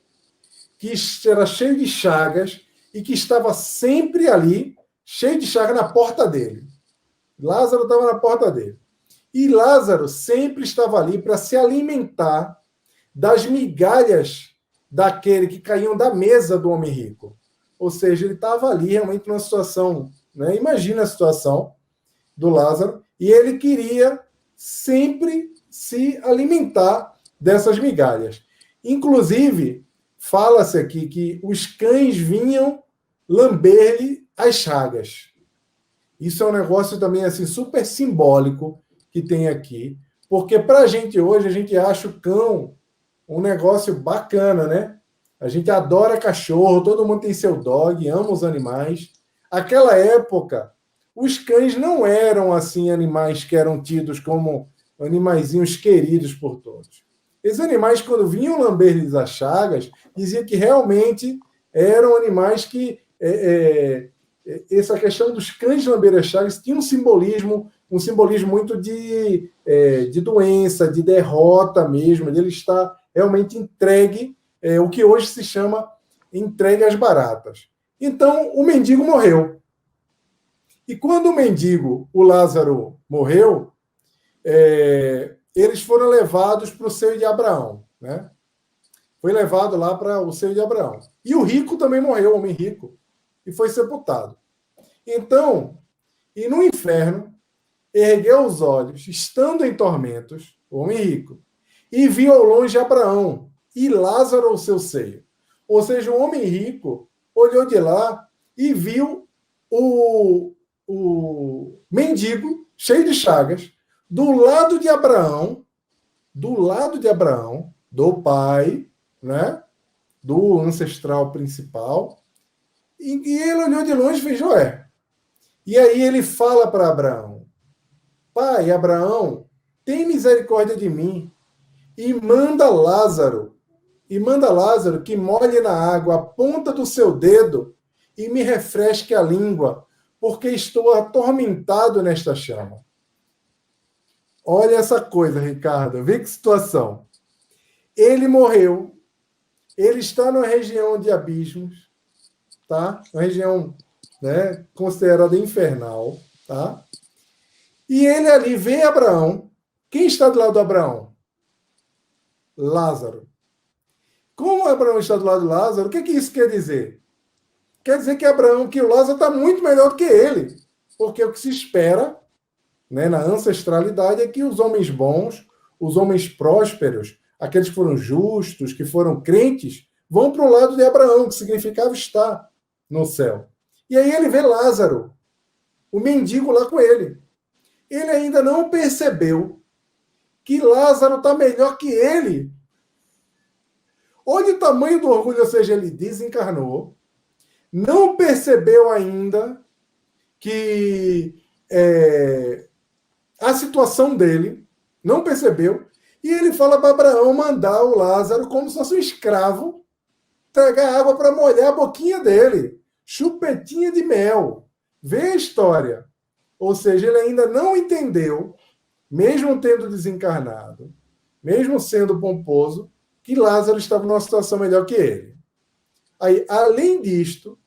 que era cheio de chagas e que estava sempre ali, cheio de chagas na porta dele. Lázaro estava na porta dele. E Lázaro sempre estava ali para se alimentar das migalhas daquele que caíam da mesa do homem rico. Ou seja, ele estava ali realmente numa situação, né? Imagina a situação do Lázaro, e ele queria sempre se alimentar dessas migalhas. Inclusive, fala-se aqui que os cães vinham lamber-lhe as chagas. Isso é um negócio também assim super simbólico que tem aqui, porque para a gente hoje, a gente acha o cão um negócio bacana, né? A gente adora cachorro, todo mundo tem seu dog, ama os animais. Aquela época, os cães não eram assim animais que eram tidos como animaizinhos queridos por todos. Esses animais, quando vinham lamber-lhes as chagas, diziam que realmente eram animais que essa questão dos cães lamber as chagas tinha um simbolismo muito de doença, de derrota mesmo, de ele estar realmente entregue, o que hoje se chama entregue às baratas. Então, o mendigo morreu. E quando o mendigo, o Lázaro, morreu, eles foram levados para o seio de Abraão, né? Foi levado lá para o seio de Abraão. E o rico também morreu, o homem rico, e foi sepultado. Então, e no inferno, ergueu os olhos, estando em tormentos, o homem rico, e viu ao longe Abraão e Lázaro ao seu seio. Ou seja, o homem rico olhou de lá e viu o mendigo, cheio de chagas, do lado de Abraão, do pai, né? do ancestral principal, e ele olhou de longe e fez, ué. E aí ele fala para Abraão, pai, Abraão, tem misericórdia de mim, e manda Lázaro que molhe na água a ponta do seu dedo e me refresque a língua, porque estou atormentado nesta chama. Olha essa coisa, Ricardo, vê que situação. Ele morreu, ele está numa região de abismos, tá? Uma região, né, considerada infernal, tá? E ele ali vê Abraão. Quem está do lado de Abraão? Lázaro. Como Abraão está do lado de Lázaro, o que isso quer dizer? Quer dizer que o Lázaro está muito melhor do que ele. Porque o que se espera, né, na ancestralidade é que os homens bons, os homens prósperos, aqueles que foram justos, que foram crentes, vão para o lado de Abraão, que significava estar no céu. E aí ele vê Lázaro, o mendigo lá com ele. Ele ainda não percebeu que Lázaro está melhor que ele. Olha o tamanho do orgulho, ou seja, ele desencarnou, não percebeu ainda que a situação dele, não percebeu, e ele fala para Abraão mandar o Lázaro como se fosse um escravo tragar água para molhar a boquinha dele. Chupetinha de mel. Vê a história. Ou seja, ele ainda não entendeu, mesmo tendo desencarnado, mesmo sendo pomposo, que Lázaro estava numa situação melhor que ele. Aí, além disto,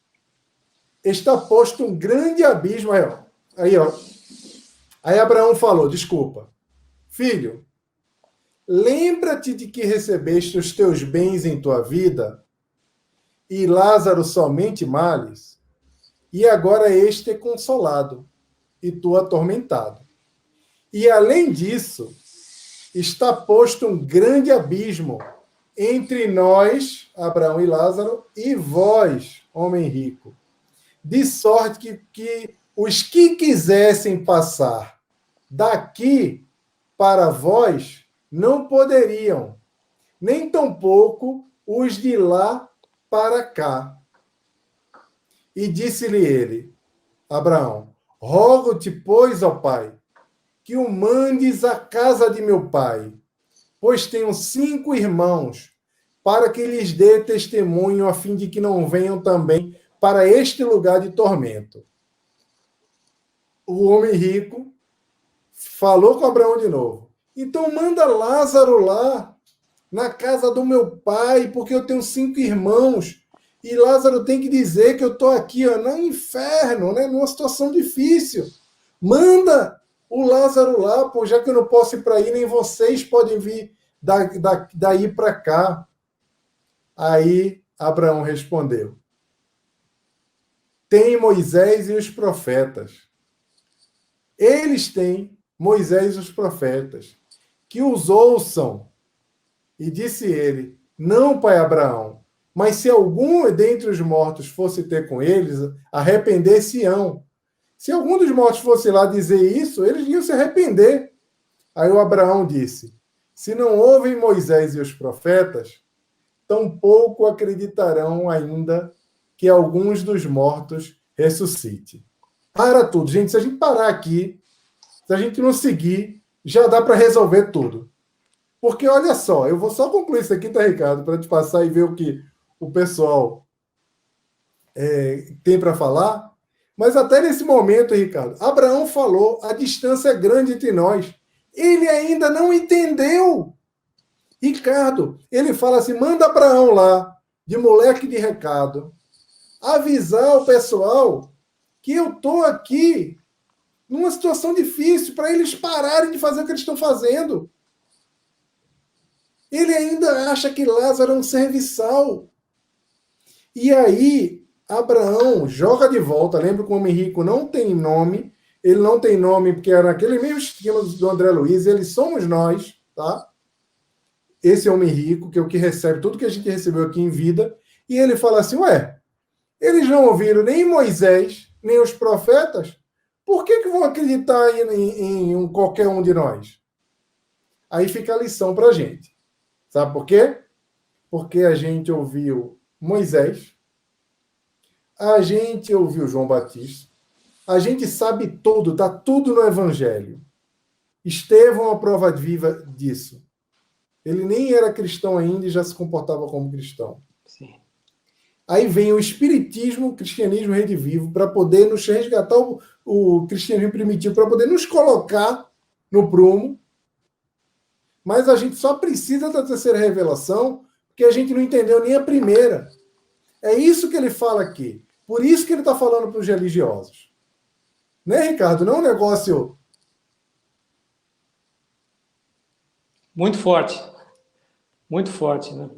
está posto um grande abismo. Aí Abraão falou, desculpa, filho, lembra-te de que recebeste os teus bens em tua vida e Lázaro somente males, e agora este é consolado e tu atormentado. E além disso, está posto um grande abismo entre nós, Abraão e Lázaro, e vós, homem rico, de sorte que os que quisessem passar daqui para vós não poderiam, nem tampouco os de lá para cá. E disse-lhe ele, Abraão, rogo-te, pois, ó pai, que o mandes à casa de meu pai, pois tenho 5 irmãos, para que lhes dê testemunho, a fim de que não venham também para este lugar de tormento. O homem rico falou com Abraão de novo. Então manda Lázaro lá, na casa do meu pai, porque eu tenho 5 irmãos, e Lázaro tem que dizer que eu estou aqui, ó, no inferno, né, numa situação difícil. Manda o Lázaro lá, pô, já que eu não posso ir para aí, nem vocês podem vir daí para cá. Aí Abraão respondeu, tem Moisés e os profetas. Eles têm Moisés e os profetas, que os ouçam. E disse ele, não, pai Abraão, mas se algum dentre os mortos fosse ter com eles, arrepender-se-ão. Se algum dos mortos fosse lá dizer isso, eles iam se arrepender. Aí o Abraão disse, se não ouvem Moisés e os profetas, tampouco acreditarão ainda que alguns dos mortos ressuscite. Para tudo, gente. Se a gente parar aqui, se a gente não seguir, já dá para resolver tudo. Porque, olha só, eu vou só concluir isso aqui, tá, Ricardo, para te passar e ver o que o pessoal tem para falar. Mas até nesse momento, Ricardo, Abraão falou, a distância é grande entre nós. Ele ainda não entendeu. Ricardo, ele fala assim, manda Abraão lá, de moleque de recado, avisar o pessoal que eu estou aqui numa situação difícil, para eles pararem de fazer o que eles estão fazendo. Ele ainda acha que Lázaro é um serviçal. E aí, Abraão joga de volta. Lembra que o homem rico não tem nome. Ele não tem nome porque era aquele mesmo esquema do André Luiz. Eles somos nós, tá? Esse homem rico, que é o que recebe tudo que a gente recebeu aqui em vida. E ele fala assim, ué, eles não ouviram nem Moisés, nem os profetas? Por que vão acreditar em qualquer um de nós? Aí fica a lição para a gente. Sabe por quê? porque a gente ouviu Moisés, a gente ouviu João Batista, a gente sabe tudo, está tudo no Evangelho. Estevão é a prova viva disso. Ele nem era cristão ainda e já se comportava como cristão. Sim. Aí vem o Espiritismo, o cristianismo redivivo, para poder nos resgatar o cristianismo primitivo, para poder nos colocar no prumo. Mas a gente só precisa da terceira revelação, porque a gente não entendeu nem a primeira. É isso que ele fala aqui. Por isso que ele está falando para os religiosos. Né, Ricardo? Não é um negócio... Muito forte, né?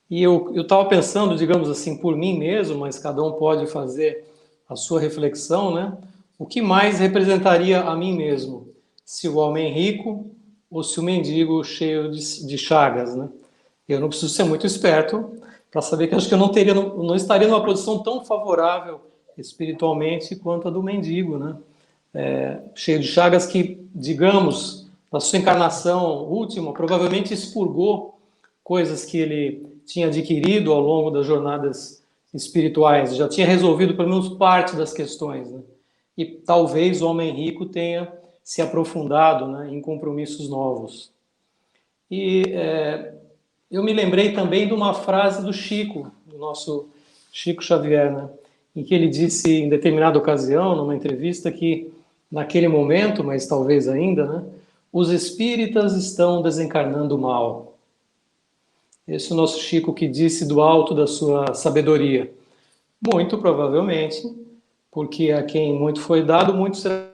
E eu estava pensando, digamos assim, por mim mesmo, mas cada um pode fazer a sua reflexão, né? O que mais representaria a mim mesmo? Se o homem rico ou se o mendigo cheio de chagas, né? Eu não preciso ser muito esperto para saber que acho que eu não estaria numa posição tão favorável espiritualmente quanto a do mendigo, né? Cheio de chagas que, digamos, na sua encarnação última, provavelmente expurgou coisas que ele tinha adquirido ao longo das jornadas espirituais, já tinha resolvido pelo menos parte das questões, né? E talvez o homem rico tenha se aprofundado, né, em compromissos novos. E eu me lembrei também de uma frase do Chico, do nosso Chico Xavier, né, em que ele disse em determinada ocasião, numa entrevista, que naquele momento, mas talvez ainda, né, os espíritas estão desencarnando o mal. Esse é o nosso Chico que disse do alto da sua sabedoria. Muito provavelmente, porque a quem muito foi dado, muito será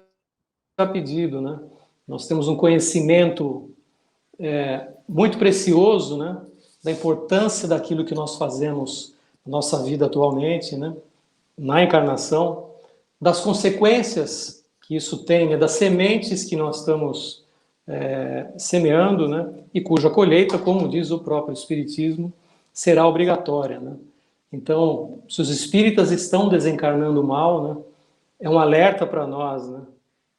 pedido, né? Nós temos um conhecimento muito precioso, né, da importância daquilo que nós fazemos na nossa vida atualmente, né, na encarnação, das consequências que isso tem, né, das sementes que nós estamos semeando, né, e cuja colheita, como diz o próprio Espiritismo, será obrigatória, né? Então, se os espíritas estão desencarnando o mal, né, é um alerta para nós, né,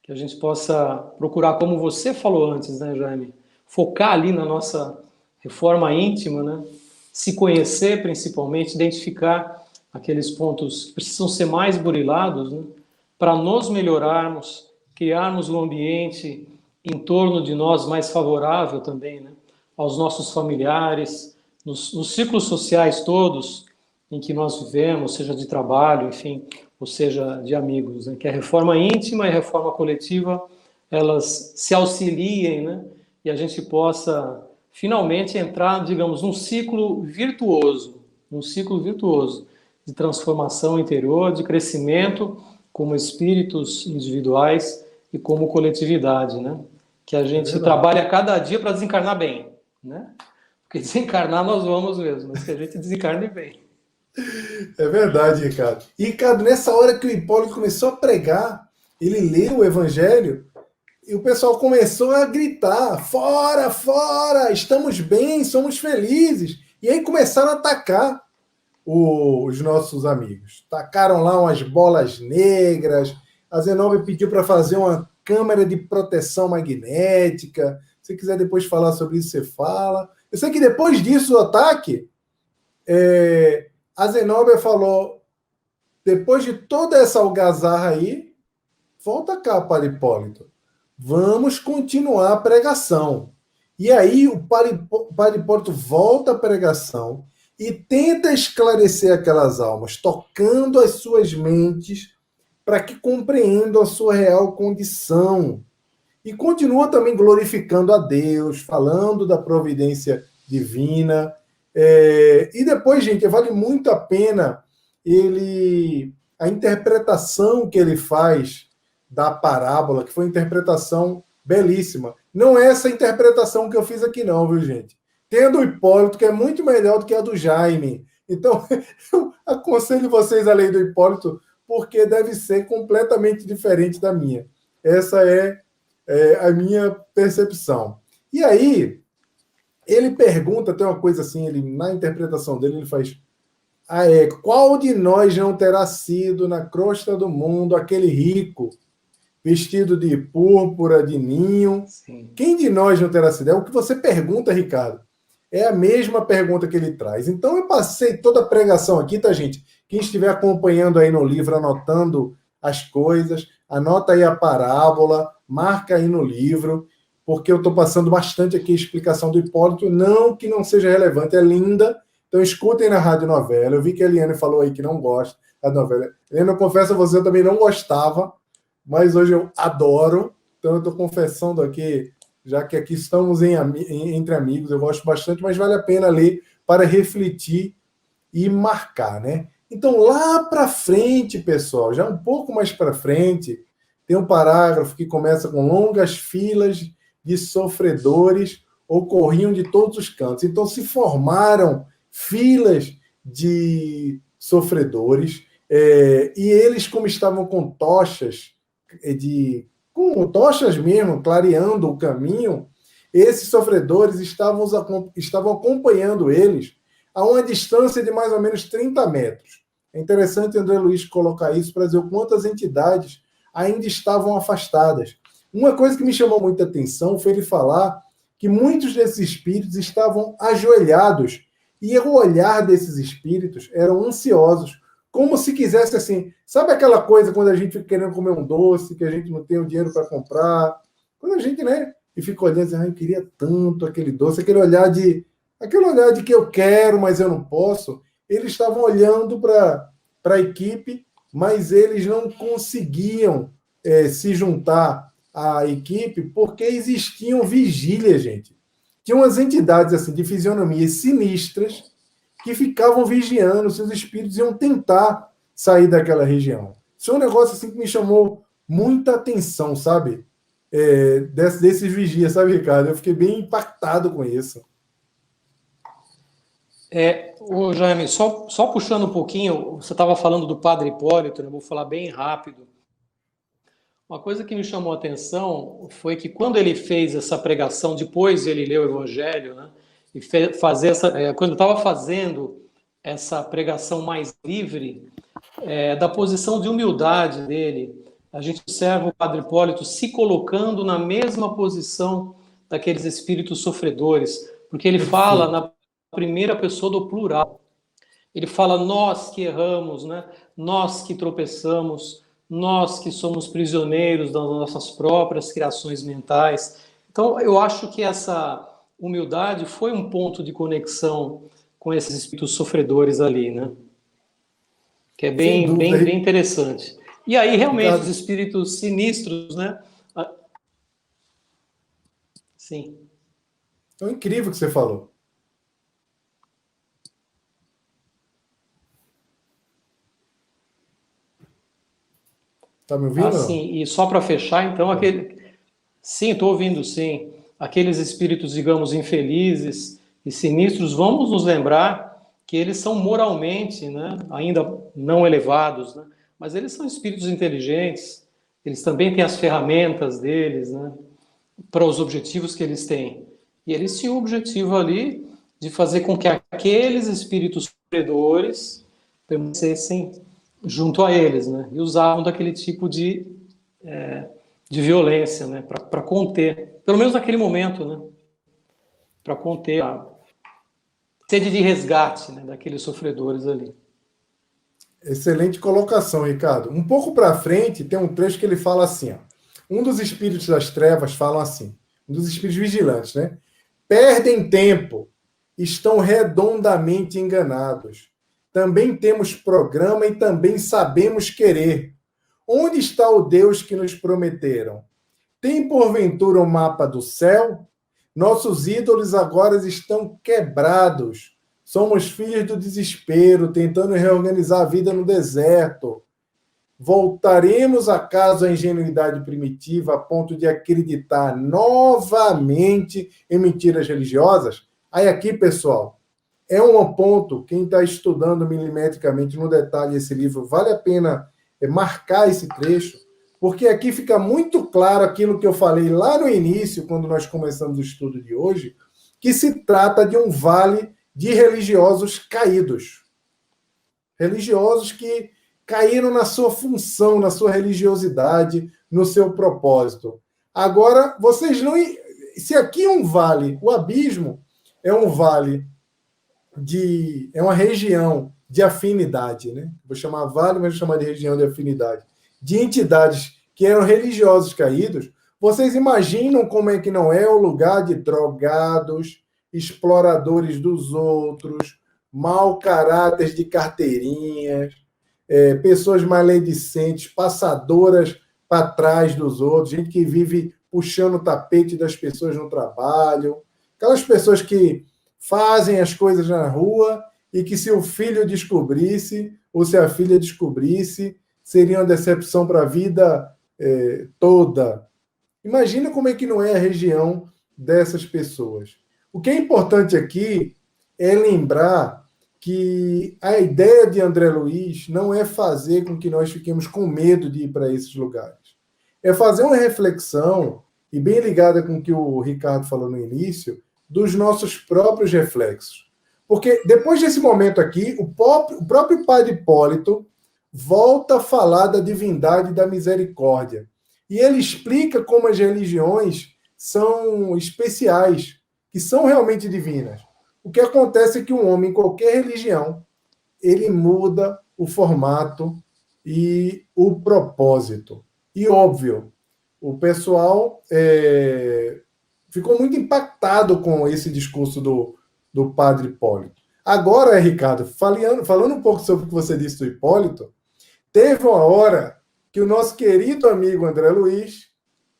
que a gente possa procurar, como você falou antes, né, Jaime, focar ali na nossa reforma íntima, né, se conhecer principalmente, identificar aqueles pontos que precisam ser mais burilados, né, para nos melhorarmos, criarmos um ambiente em torno de nós mais favorável também, né, aos nossos familiares, nos ciclos sociais todos em que nós vivemos, seja de trabalho, enfim, ou seja, de amigos, né? Que a reforma íntima e a reforma coletiva, elas se auxiliem, né? E a gente possa finalmente entrar, digamos, num ciclo virtuoso de transformação interior, de crescimento como espíritos individuais e como coletividade, né? Que a gente trabalhe a cada dia para desencarnar bem, né? Porque desencarnar nós vamos mesmo, mas que a gente desencarne bem. É verdade, Ricardo. E, Ricardo, nessa hora que o Hipólito começou a pregar, ele leu o Evangelho e o pessoal começou a gritar: fora, fora, estamos bem, somos felizes. E aí começaram a atacar os nossos amigos. Tacaram lá umas bolas negras. A Zenobia pediu para fazer uma câmera de proteção magnética. Se quiser depois falar sobre isso, você fala. Eu sei que depois disso, o ataque, a Zenobia falou: depois de toda essa algazarra aí, volta cá, Padre Hipólito. Vamos continuar a pregação. E aí o Padre Hipólito volta à pregação e tenta esclarecer aquelas almas, tocando as suas mentes para que compreendam a sua real condição. E continua também glorificando a Deus, falando da providência divina. E depois, gente, vale muito a pena a interpretação que ele faz da parábola, que foi uma interpretação belíssima. Não é essa interpretação que eu fiz aqui não, viu, gente? Tem a do Hipólito, que é muito melhor do que a do Jaime. Então, eu aconselho vocês a ler do Hipólito, porque deve ser completamente diferente da minha. Essa é a minha percepção. E aí, ele pergunta, tem uma coisa assim, na interpretação dele, ele faz: qual de nós não terá sido na crosta do mundo aquele rico, vestido de púrpura, de ninho? Sim. Quem de nós não terá sido? É o que você pergunta, Ricardo. É a mesma pergunta que ele traz. Então, eu passei toda a pregação aqui, tá, gente? Quem estiver acompanhando aí no livro, anotando as coisas, anota aí a parábola, marca aí no livro, porque eu estou passando bastante aqui a explicação do Hipólito, não que não seja relevante, é linda. Então, escutem na rádio novela. Eu vi que a Eliane falou aí que não gosta da novela. Eliane, eu confesso a você, eu também não gostava, mas hoje eu adoro. Então, eu estou confessando aqui, já que aqui estamos entre amigos, eu gosto bastante, mas vale a pena ler para refletir e marcar, né? Então, lá para frente, pessoal, já um pouco mais para frente, tem um parágrafo que começa com longas filas de sofredores ocorriam de todos os cantos. Então, se formaram filas de sofredores, e eles, como estavam com tochas, com tochas mesmo, clareando o caminho, esses sofredores estavam acompanhando eles a uma distância de mais ou menos 30 metros. É interessante André Luiz colocar isso para dizer quantas entidades ainda estavam afastadas. Uma coisa que me chamou muita atenção foi ele falar que muitos desses espíritos estavam ajoelhados e o olhar desses espíritos eram ansiosos, como se quisesse assim, sabe aquela coisa quando a gente fica querendo comer um doce, que a gente não tem o dinheiro para comprar, quando a gente, né, e fica olhando assim, eu queria tanto aquele doce, aquele olhar de que eu quero, mas eu não posso. Eles estavam olhando para a equipe, mas eles não conseguiam se juntar à equipe porque existiam vigílias, gente. Tinham umas entidades assim, de fisionomias sinistras que ficavam vigiando se os espíritos iam tentar sair daquela região. Isso é um negócio assim que me chamou muita atenção, sabe? Desses vigias, sabe, Ricardo? Eu fiquei bem impactado com isso. Jaime, só puxando um pouquinho, você estava falando do Padre Hipólito, né? Eu vou falar bem rápido. Uma coisa que me chamou a atenção foi que quando ele fez essa pregação, depois ele leu o Evangelho, né? E quando estava fazendo essa pregação mais livre, da posição de humildade dele, a gente observa o Padre Hipólito se colocando na mesma posição daqueles espíritos sofredores, porque ele fala na primeira pessoa do plural. Ele fala nós que erramos, né? Nós que tropeçamos, nós que somos prisioneiros das nossas próprias criações mentais. Então, eu acho que essa humildade foi um ponto de conexão com esses espíritos sofredores ali, né? Que é bem interessante. E aí, realmente, os espíritos sinistros, né? Sim. É incrível o que você falou. Tá me ouvindo? Sim, e só para fechar, então, Sim, estou ouvindo, sim. Aqueles espíritos, digamos, infelizes e sinistros, vamos nos lembrar que eles são moralmente, né, ainda não elevados, né, mas eles são espíritos inteligentes, eles também têm as ferramentas deles, né, para os objetivos que eles têm. E eles tinham o objetivo ali de fazer com que aqueles espíritos sofredores permanecessem junto a eles, né, e usavam daquele tipo de violência, né, para conter, pelo menos naquele momento, né, para conter a sede de resgate, né, daqueles sofredores ali. Excelente colocação, Ricardo. Um pouco para frente, tem um trecho que ele fala assim, ó, um dos espíritos das trevas falam assim, um dos espíritos vigilantes, né? Perdem tempo, estão redondamente enganados. Também temos programa e também sabemos querer. Onde está o Deus que nos prometeram? Tem porventura o mapa do céu? Nossos ídolos agora estão quebrados. Somos filhos do desespero, tentando reorganizar a vida no deserto. Voltaremos acaso à ingenuidade primitiva a ponto de acreditar novamente em mentiras religiosas? Aí aqui, pessoal, é um ponto, quem está estudando milimetricamente no detalhe esse livro, vale a pena marcar esse trecho, porque aqui fica muito claro aquilo que eu falei lá no início, quando nós começamos o estudo de hoje, que se trata de um vale de religiosos caídos. Religiosos que caíram na sua função, na sua religiosidade, no seu propósito. Agora, vocês não... Se aqui é um vale, o abismo, é um vale é uma região de afinidade, né? Vou chamar vale, mas vou chamar de região de afinidade, de entidades que eram religiosos caídos. Vocês imaginam como é que não é o lugar de drogados, exploradores dos outros, mau caráter de carteirinhas, pessoas maledicentes, passadoras para trás dos outros, gente que vive puxando o tapete das pessoas no trabalho, aquelas pessoas que fazem as coisas na rua e que, se o filho descobrisse ou se a filha descobrisse, seria uma decepção para a vida toda. Imagina como é que não é a região dessas pessoas. O que é importante aqui é lembrar que a ideia de André Luiz não é fazer com que nós fiquemos com medo de ir para esses lugares. É fazer uma reflexão, e bem ligada com o que o Ricardo falou no início, dos nossos próprios reflexos. Porque depois desse momento aqui, o próprio Padre Hipólito volta a falar da divindade e da misericórdia. E ele explica como as religiões são especiais, que são realmente divinas. O que acontece é que um homem, em qualquer religião, ele muda o formato e o propósito. E, óbvio, o pessoal ficou muito impactado com esse discurso do padre Hipólito. Agora, Ricardo, falando um pouco sobre o que você disse do Hipólito, teve uma hora que o nosso querido amigo André Luiz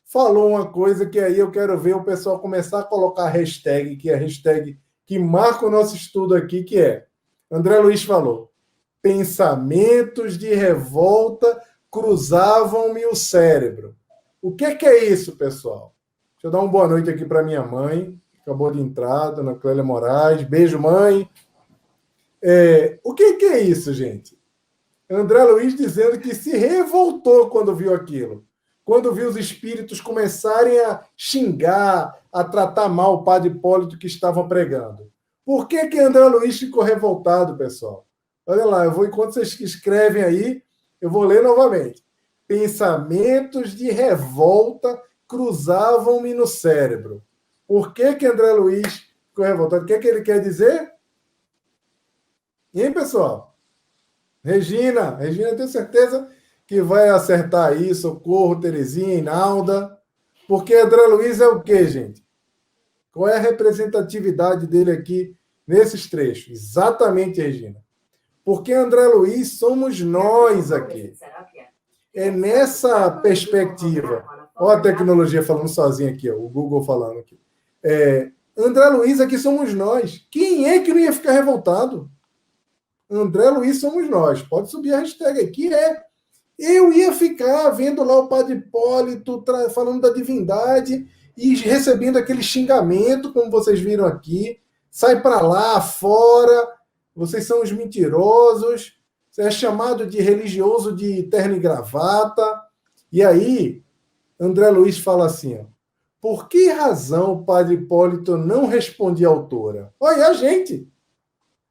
falou uma coisa que aí eu quero ver o pessoal começar a colocar a hashtag, que é a hashtag que marca o nosso estudo aqui, que é: André Luiz falou, pensamentos de revolta cruzavam-me o cérebro. O que é isso, pessoal? Deixa eu dar uma boa noite aqui para minha mãe, que acabou de entrar, dona Clélia Moraes. Beijo, mãe. O que é isso, gente? André Luiz dizendo que se revoltou quando viu aquilo. Quando viu os espíritos começarem a xingar, a tratar mal o padre Hipólito que estava pregando. Por que André Luiz ficou revoltado, pessoal? Olha lá, enquanto vocês escrevem aí, eu vou ler novamente. Pensamentos de revolta cruzavam-me no cérebro. Por que André Luiz ficou revoltado? O que ele quer dizer? Hein, pessoal? Regina, eu tenho certeza que vai acertar aí. Socorro, Terezinha, Inalda. Porque André Luiz é o quê, gente? Qual é a representatividade dele aqui nesses trechos? Exatamente, Regina. Porque André Luiz somos nós aqui. É nessa perspectiva. Olha a tecnologia falando sozinha aqui, ó, o Google falando aqui. André Luiz aqui somos nós. Quem é que não ia ficar revoltado? André Luiz somos nós. Pode subir a hashtag aqui. Eu ia ficar vendo lá o padre Hipólito falando da divindade e recebendo aquele xingamento, como vocês viram aqui. Sai para lá, fora. Vocês são os mentirosos. Você é chamado de religioso de terno e gravata. E aí, André Luiz fala assim, ó, por que razão o padre Hipólito não respondia à autora? Olha, a gente,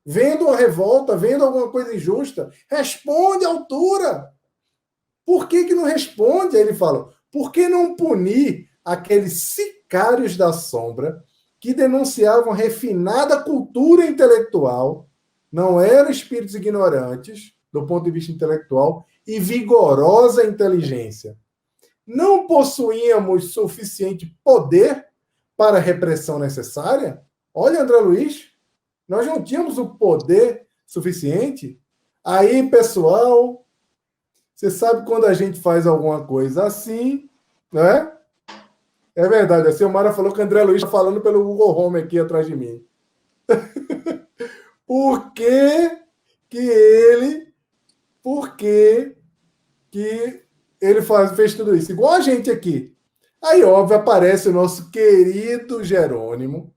vendo uma revolta, vendo alguma coisa injusta, responde à altura. Por que não responde? Aí ele fala, por que não punir aqueles sicários da sombra que denunciavam refinada cultura intelectual, não eram espíritos ignorantes, do ponto de vista intelectual, e vigorosa inteligência? Não possuíamos suficiente poder para a repressão necessária? Olha, André Luiz, nós não tínhamos o poder suficiente? Aí, pessoal, você sabe quando a gente faz alguma coisa assim, né? É verdade, a Silmara falou que o André Luiz está falando pelo Google Home aqui atrás de mim. Por que ele fez tudo isso? Igual a gente aqui. Aí, óbvio, aparece o nosso querido Jerônimo,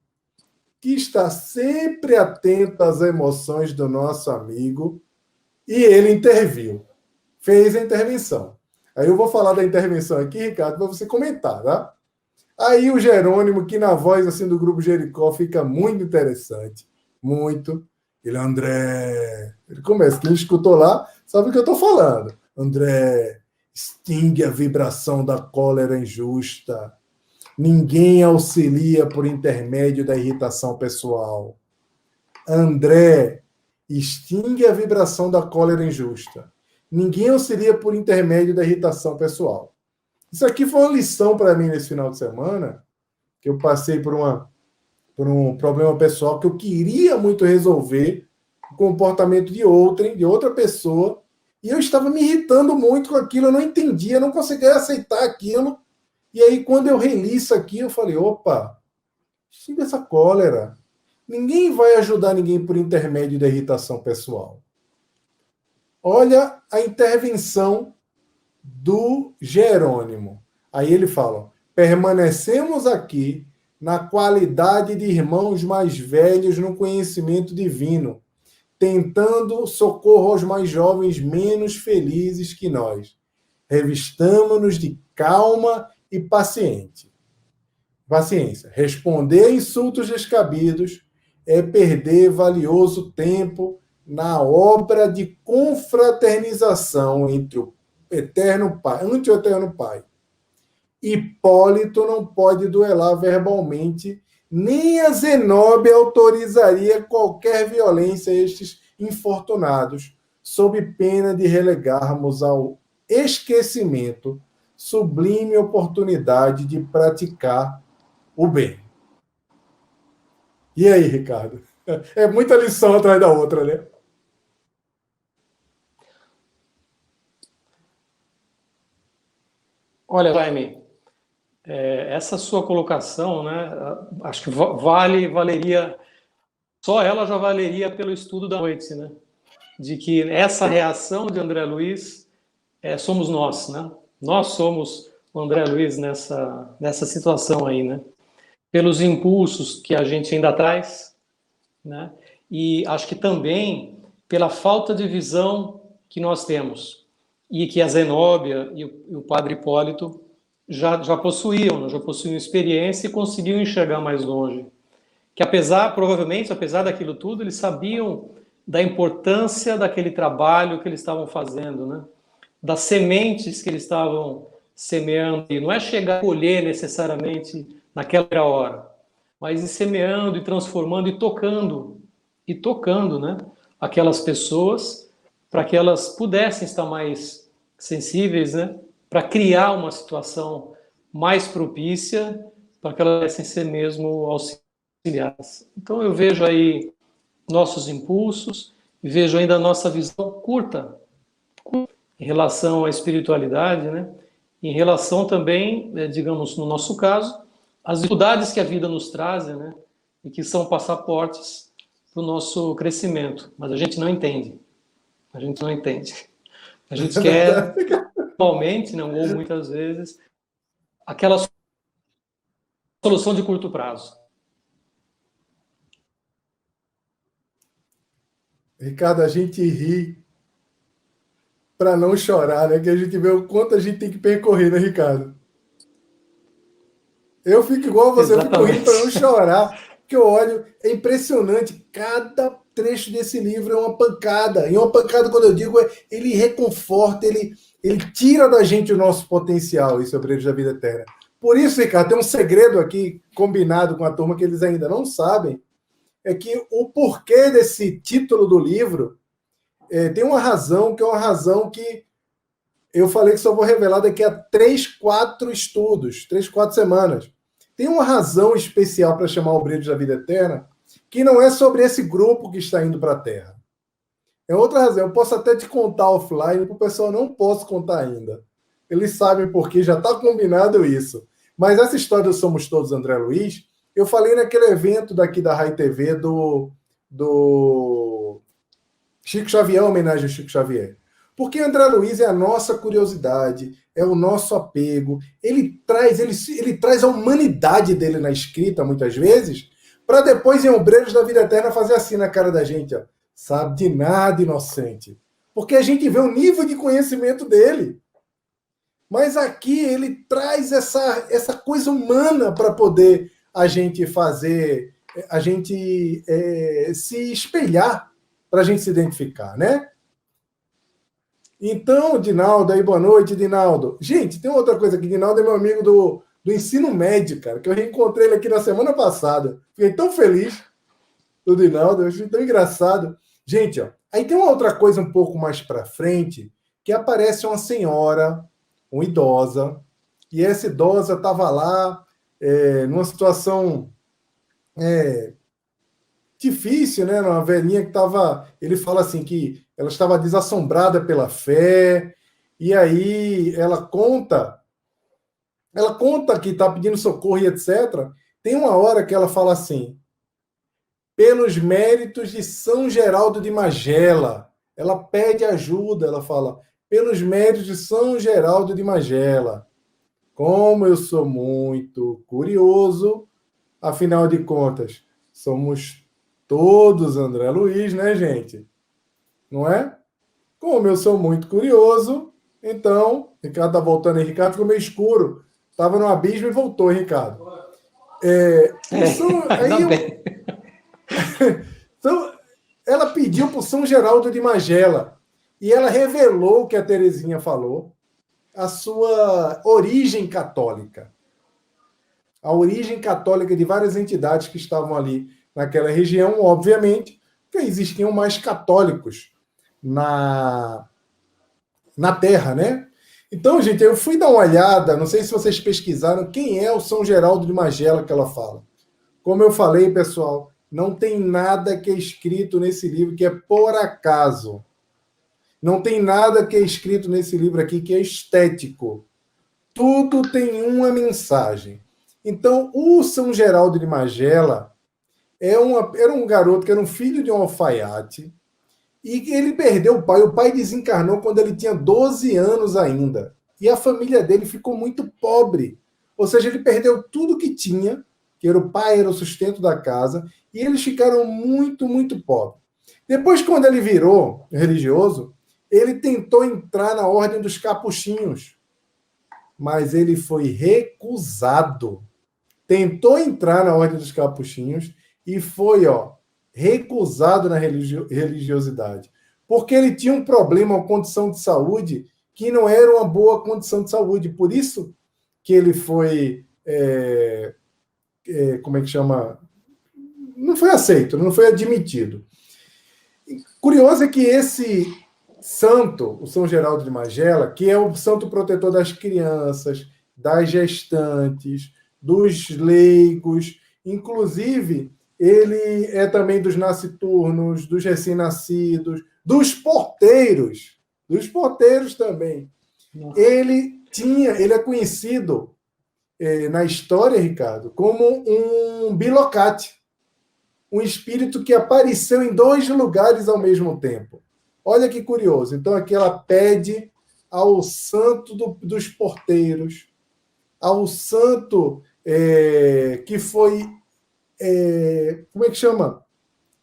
que está sempre atento às emoções do nosso amigo, e ele interviu. Fez a intervenção. Aí eu vou falar da intervenção aqui, Ricardo, para você comentar, tá? Aí o Jerônimo, que na voz assim do Grupo Jericó fica muito interessante. Muito. Ele, André... Ele começa, quem escutou lá sabe o que eu estou falando. André, extingue a vibração da cólera injusta. Ninguém auxilia por intermédio da irritação pessoal. André, extingue a vibração da cólera injusta. Ninguém auxilia por intermédio da irritação pessoal. Isso aqui foi uma lição para mim nesse final de semana, que eu passei por um problema pessoal que eu queria muito resolver, o comportamento de outra pessoa, e eu estava me irritando muito com aquilo, eu não entendia, não conseguia aceitar aquilo. E aí, quando eu reli isso aqui, eu falei, opa, extingue essa cólera. Ninguém vai ajudar ninguém por intermédio da irritação pessoal. Olha a intervenção do Jerônimo. Aí ele fala, permanecemos aqui na qualidade de irmãos mais velhos no conhecimento divino, tentando socorro aos mais jovens menos felizes que nós. Revistamo-nos de calma e paciência. Responder a insultos descabidos é perder valioso tempo na obra de confraternização entre o Eterno Pai, ante o Eterno Pai. Hipólito não pode duelar verbalmente, nem a Zenóbia autorizaria qualquer violência a estes infortunados, sob pena de relegarmos ao esquecimento sublime oportunidade de praticar o bem. E aí, Ricardo? É muita lição atrás da outra, né? Olha, Jaime, essa sua colocação, né, acho que valeria, só ela já valeria pelo estudo da noite, né? De que essa reação de André Luiz somos nós, né? Nós somos o André Luiz nessa situação aí, né? Pelos impulsos que a gente ainda traz, né? E acho que também pela falta de visão que nós temos e que a Zenóbia e o padre Hipólito já possuíam experiência e conseguiam enxergar mais longe. Que provavelmente, apesar daquilo tudo, eles sabiam da importância daquele trabalho que eles estavam fazendo, né? Das sementes que eles estavam semeando. E não é chegar a colher necessariamente naquela hora, mas ir semeando e transformando e tocando, né? Aquelas pessoas para que elas pudessem estar mais sensíveis, né? Para criar uma situação mais propícia para que elas pudessem ser mesmo auxiliadas. Então eu vejo aí nossos impulsos e vejo ainda a nossa visão curta em relação à espiritualidade, né? Em relação também, digamos, no nosso caso, às dificuldades que a vida nos traz, né? E que são passaportes para o nosso crescimento. Mas a gente não entende. A gente não entende. A gente quer, normalmente, não, ou muitas vezes, aquela solução de curto prazo. Ricardo, a gente ri para não chorar, né? Que a gente vê o quanto a gente tem que percorrer, né, Ricardo? Eu fico igual a você, eu fico rindo para não chorar, porque eu olho, é impressionante, cada trecho desse livro é uma pancada, e uma pancada, quando eu digo, ele reconforta, ele tira da gente o nosso potencial, isso é o Obreiros da Vida Eterna. Por isso, Ricardo, tem um segredo aqui, combinado com a turma, que eles ainda não sabem, é que o porquê desse título do livro tem uma razão, que é uma razão que eu falei que só vou revelar daqui a 3, 4 estudos, 3, 4 semanas. Tem uma razão especial para chamar Obreiros da Vida Eterna, que não é sobre esse grupo que está indo para a Terra. É outra razão. Eu posso até te contar offline, para o pessoal não posso contar ainda. Eles sabem porque já está combinado isso. Mas essa história do Somos Todos André Luiz, eu falei naquele evento daqui da Rai TV do Chico Xavier, homenagem ao Chico Xavier. Porque André Luiz é a nossa curiosidade, é o nosso apego. Ele traz a humanidade dele na escrita, muitas vezes, para depois, em Obreiros da Vida Eterna, fazer assim na cara da gente. Ó. Sabe de nada, inocente. Porque a gente vê o nível de conhecimento dele. Mas aqui ele traz essa coisa humana para poder a gente fazer, a gente se espelhar, para a gente se identificar, né? Então, Dinaldo, aí boa noite, Dinaldo. Gente, tem outra coisa aqui, Dinaldo é meu amigo do ensino médio, cara, que eu reencontrei ele aqui na semana passada. Fiquei tão feliz, o Dinaldo, eu achei tão engraçado. Gente, ó, aí tem uma outra coisa um pouco mais para frente, que aparece uma senhora, uma idosa, e essa idosa estava lá numa situação difícil, né? Uma velhinha que estava. Ele fala assim que ela estava desassombrada pela fé, e aí ela conta que está pedindo socorro e etc. Tem uma hora que ela fala assim: pelos méritos de São Geraldo de Magela. Ela pede ajuda, ela fala, pelos méritos de São Geraldo de Magela. Como eu sou muito curioso, afinal de contas, somos todos André Luiz, né, gente? Não é? Como eu sou muito curioso, então, Ricardo tá voltando aí. Ricardo ficou meio escuro. Estava no abismo e voltou, Ricardo. Ainda bem. Então, ela pediu para o São Geraldo de Magela e ela revelou o que a Terezinha falou, a sua origem católica. A origem católica de várias entidades que estavam ali naquela região, obviamente, que existiam mais católicos na Terra, né? Então, gente, eu fui dar uma olhada, não sei se vocês pesquisaram quem é o São Geraldo de Magela que ela fala. Como eu falei, pessoal, não tem nada que é escrito nesse livro que é por acaso. Não tem nada que é escrito nesse livro aqui que é estético. Tudo tem uma mensagem. Então, o São Geraldo de Magela era um garoto que era um filho de um alfaiate e ele perdeu o pai. O pai desencarnou quando ele tinha 12 anos ainda. E a família dele ficou muito pobre. Ou seja, ele perdeu tudo que tinha, que era o pai, era o sustento da casa, e eles ficaram muito, muito pobres. Depois, quando ele virou religioso, ele tentou entrar na Ordem dos Capuchinhos, mas ele foi recusado. Tentou entrar na Ordem dos Capuchinhos e foi, recusado na religiosidade. Porque ele tinha um problema, uma condição de saúde que não era uma boa condição de saúde. Por isso que ele foi, como é que chama? Não foi aceito, não foi admitido. Curioso é que esse santo, o São Geraldo de Magela, que é o santo protetor das crianças, das gestantes, dos leigos, inclusive ele é também dos nasciturnos, dos recém-nascidos, dos porteiros também. Nossa. Ele é conhecido na história, Ricardo, como um bilocate, um espírito que apareceu em 2 lugares ao mesmo tempo. Olha que curioso. Então aqui ela pede ao santo dos porteiros, ao santo que foi, como é que chama?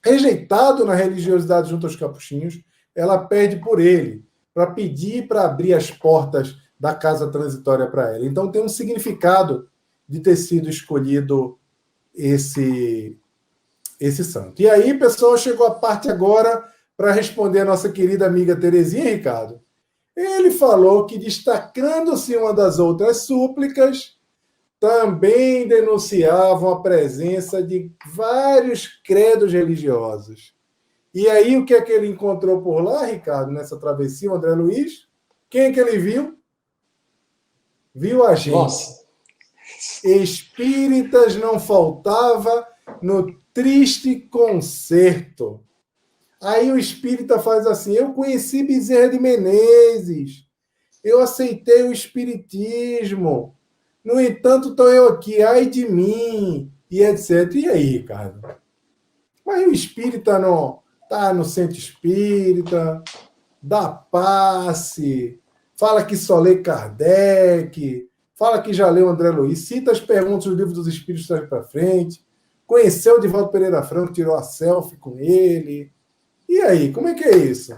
Rejeitado na religiosidade junto aos capuchinhos, ela pede por ele, para pedir para abrir as portas da casa transitória para ela. Então tem um significado de ter sido escolhido esse santo. E aí, pessoal, chegou a parte agora para responder a nossa querida amiga Terezinha, Ricardo. Ele falou que, destacando-se uma das outras súplicas, também denunciavam a presença de vários credos religiosos. E aí, o que é que ele encontrou por lá, Ricardo, nessa travessia, o André Luiz? Quem é que ele viu? Viu a gente. Nossa. Espíritas não faltava no triste concerto. Aí o espírita faz assim: eu conheci Bezerra de Menezes, eu aceitei o espiritismo, no entanto estou eu aqui, ai de mim, e etc. E aí, Ricardo? Mas o espírita não está no centro espírita, dá passe, fala que só lê Kardec, fala que já leu André Luiz, cita as perguntas do Livro dos Espíritos para frente, conheceu o Divaldo Pereira Franco, tirou a selfie com ele. E aí, como é que é isso?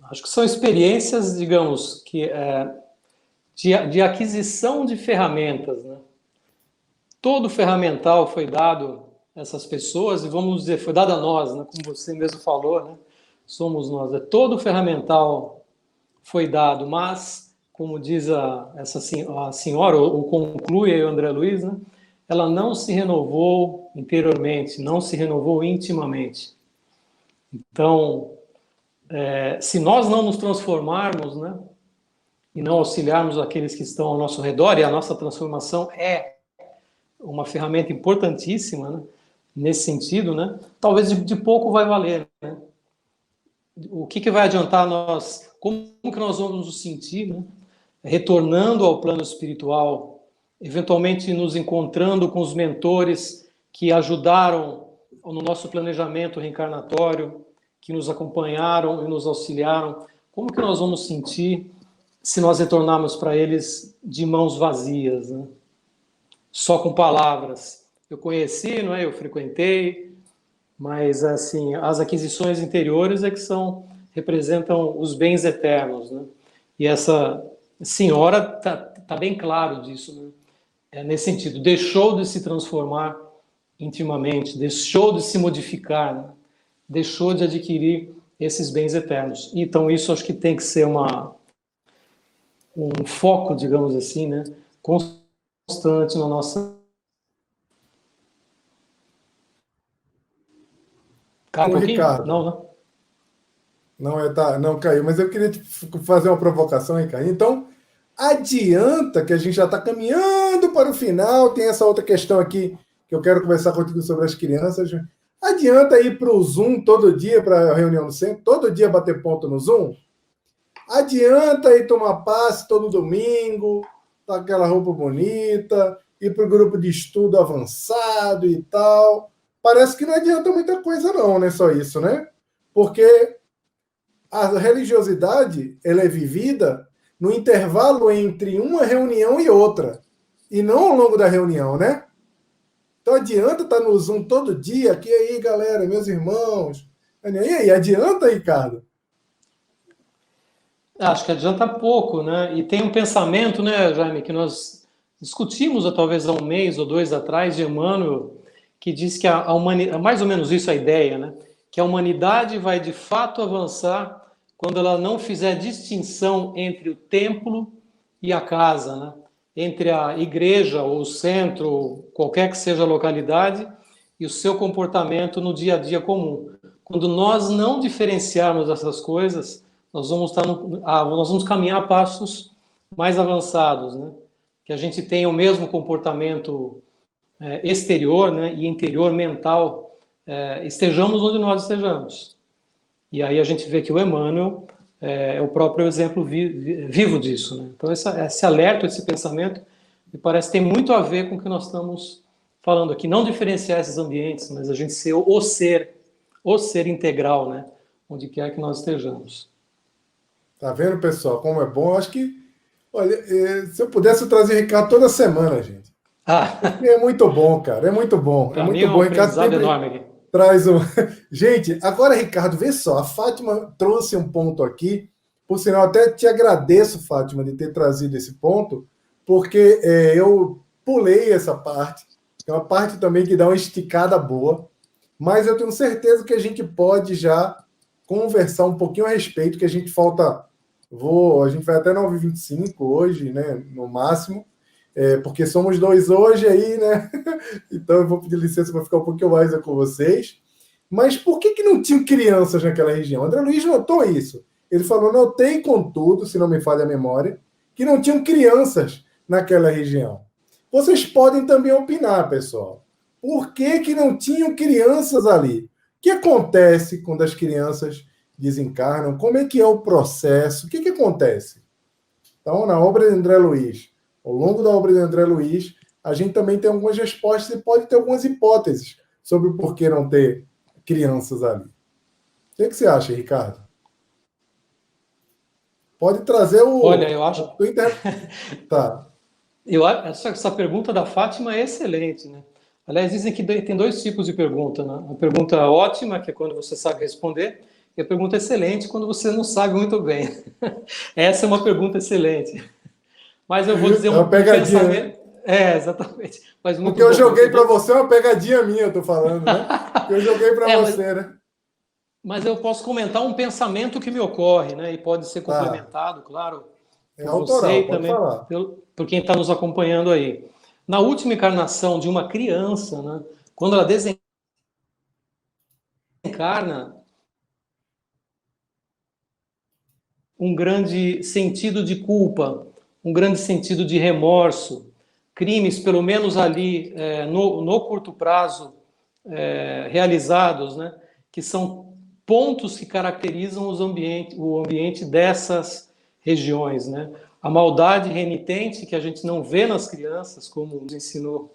Acho que são experiências, digamos, que de aquisição de ferramentas, né? Todo ferramental foi dado a essas pessoas, e vamos dizer, foi dado a nós, né? Como você mesmo falou, né? Somos nós. Todo ferramental foi dado, mas, como diz a senhora, ou conclui aí o André Luiz, né, ela não se renovou interiormente, não se renovou intimamente. Então, se nós não nos transformarmos, né, e não auxiliarmos aqueles que estão ao nosso redor, e a nossa transformação é uma ferramenta importantíssima, né, nesse sentido, né, talvez de pouco vai valer, né? O que vai adiantar nós, como que nós vamos nos sentir, né, retornando ao plano espiritual, eventualmente nos encontrando com os mentores que ajudaram no nosso planejamento reencarnatório, que nos acompanharam e nos auxiliaram. Como que nós vamos sentir se nós retornarmos para eles de mãos vazias, né? Só com palavras? Eu conheci, não é? Eu frequentei, mas assim, as aquisições interiores é que representam os bens eternos, né? E essa senhora tá bem claro disso, né? Nesse sentido, deixou de se transformar intimamente, deixou de se modificar, né? Deixou de adquirir esses bens eternos. Então isso acho que tem que ser um foco, digamos assim, né? Constante na nossa... Cai um pouquinho? Ricardo. Não, não. Não caiu, mas eu queria fazer uma provocação, Ricardo. Então, adianta que a gente já está caminhando para o final, tem essa outra questão aqui que eu quero conversar contigo sobre as crianças. Adianta ir para o Zoom todo dia, para a reunião no centro, todo dia bater ponto no Zoom? Adianta ir tomar passe todo domingo, com aquela roupa bonita, ir para o grupo de estudo avançado e tal? Parece que não adianta muita coisa não, né? Só isso, né? Porque a religiosidade, ela é vivida no intervalo entre uma reunião e outra, e não ao longo da reunião, né? Então adianta estar no Zoom todo dia, aqui aí, galera, meus irmãos. E aí, adianta, Ricardo? Acho que adianta pouco, né? E tem um pensamento, né, Jaime, que nós discutimos talvez há um mês ou dois atrás, de Emmanuel, que diz que a humanidade, mais ou menos isso a ideia, né? Que a humanidade vai de fato avançar quando ela não fizer distinção entre o templo e a casa, né? Entre a igreja ou o centro, qualquer que seja a localidade, e o seu comportamento no dia a dia comum. Quando nós não diferenciarmos essas coisas, nós vamos caminhar a passos mais avançados, né? Que a gente tenha o mesmo comportamento exterior, né, e interior mental, estejamos onde nós estejamos. E aí a gente vê que o Emmanuel é o próprio exemplo vivo disso, né? Então esse alerta, esse pensamento, me parece que tem muito a ver com o que nós estamos falando aqui. Não diferenciar esses ambientes, mas a gente ser o ser integral, né? Onde quer que nós estejamos. Tá vendo, pessoal, como é bom? Eu acho que, olha, se eu pudesse, eu trazia o Ricardo toda semana, gente. Porque é muito bom, cara, é muito bom. Para mim é um aprendizado enorme aqui. Traz um... Gente, agora, Ricardo, vê só, a Fátima trouxe um ponto aqui, por sinal, até te agradeço, Fátima, de ter trazido esse ponto, porque eu pulei essa parte, é uma parte também que dá uma esticada boa, mas eu tenho certeza que a gente pode já conversar um pouquinho a respeito, que a gente a gente vai até 9h25 hoje, né, no máximo, porque somos dois hoje aí, né? Então eu vou pedir licença para ficar um pouquinho mais com vocês. Mas por que não tinham crianças naquela região? André Luiz notou isso. Ele falou, notei, contudo, se não me falha a memória, que não tinham crianças naquela região. Vocês podem também opinar, pessoal. Por que não tinham crianças ali? O que acontece quando as crianças desencarnam? Como é que é o processo? O que acontece? Então, na obra de André Luiz, ao longo da obra de André Luiz, a gente também tem algumas respostas e pode ter algumas hipóteses sobre o porquê não ter crianças ali. O que você acha, Ricardo? Pode trazer o... Olha, eu acho... Tá. Eu acho que essa pergunta da Fátima é excelente, né? Aliás, dizem que tem dois tipos de pergunta, né? A pergunta ótima, que é quando você sabe responder, e a pergunta excelente, quando você não sabe muito bem. Essa é uma pergunta excelente. Mas eu vou dizer uma pegadinha, pensamento... exatamente. Mas muito porque eu joguei para você uma pegadinha minha, eu tô falando, né? Eu joguei para você, né? Mas eu posso comentar um pensamento que me ocorre, né? E pode ser Tá. complementado, claro, É por você autoral, e pode também falar. por quem está nos acompanhando aí. Na última encarnação de uma criança, né? Quando ela desencarna, um grande sentido de culpa, um grande sentido de remorso, crimes, pelo menos ali no curto prazo, realizados, né, que são pontos que caracterizam o ambiente dessas regiões. Né? A maldade renitente, que a gente não vê nas crianças, como nos ensinou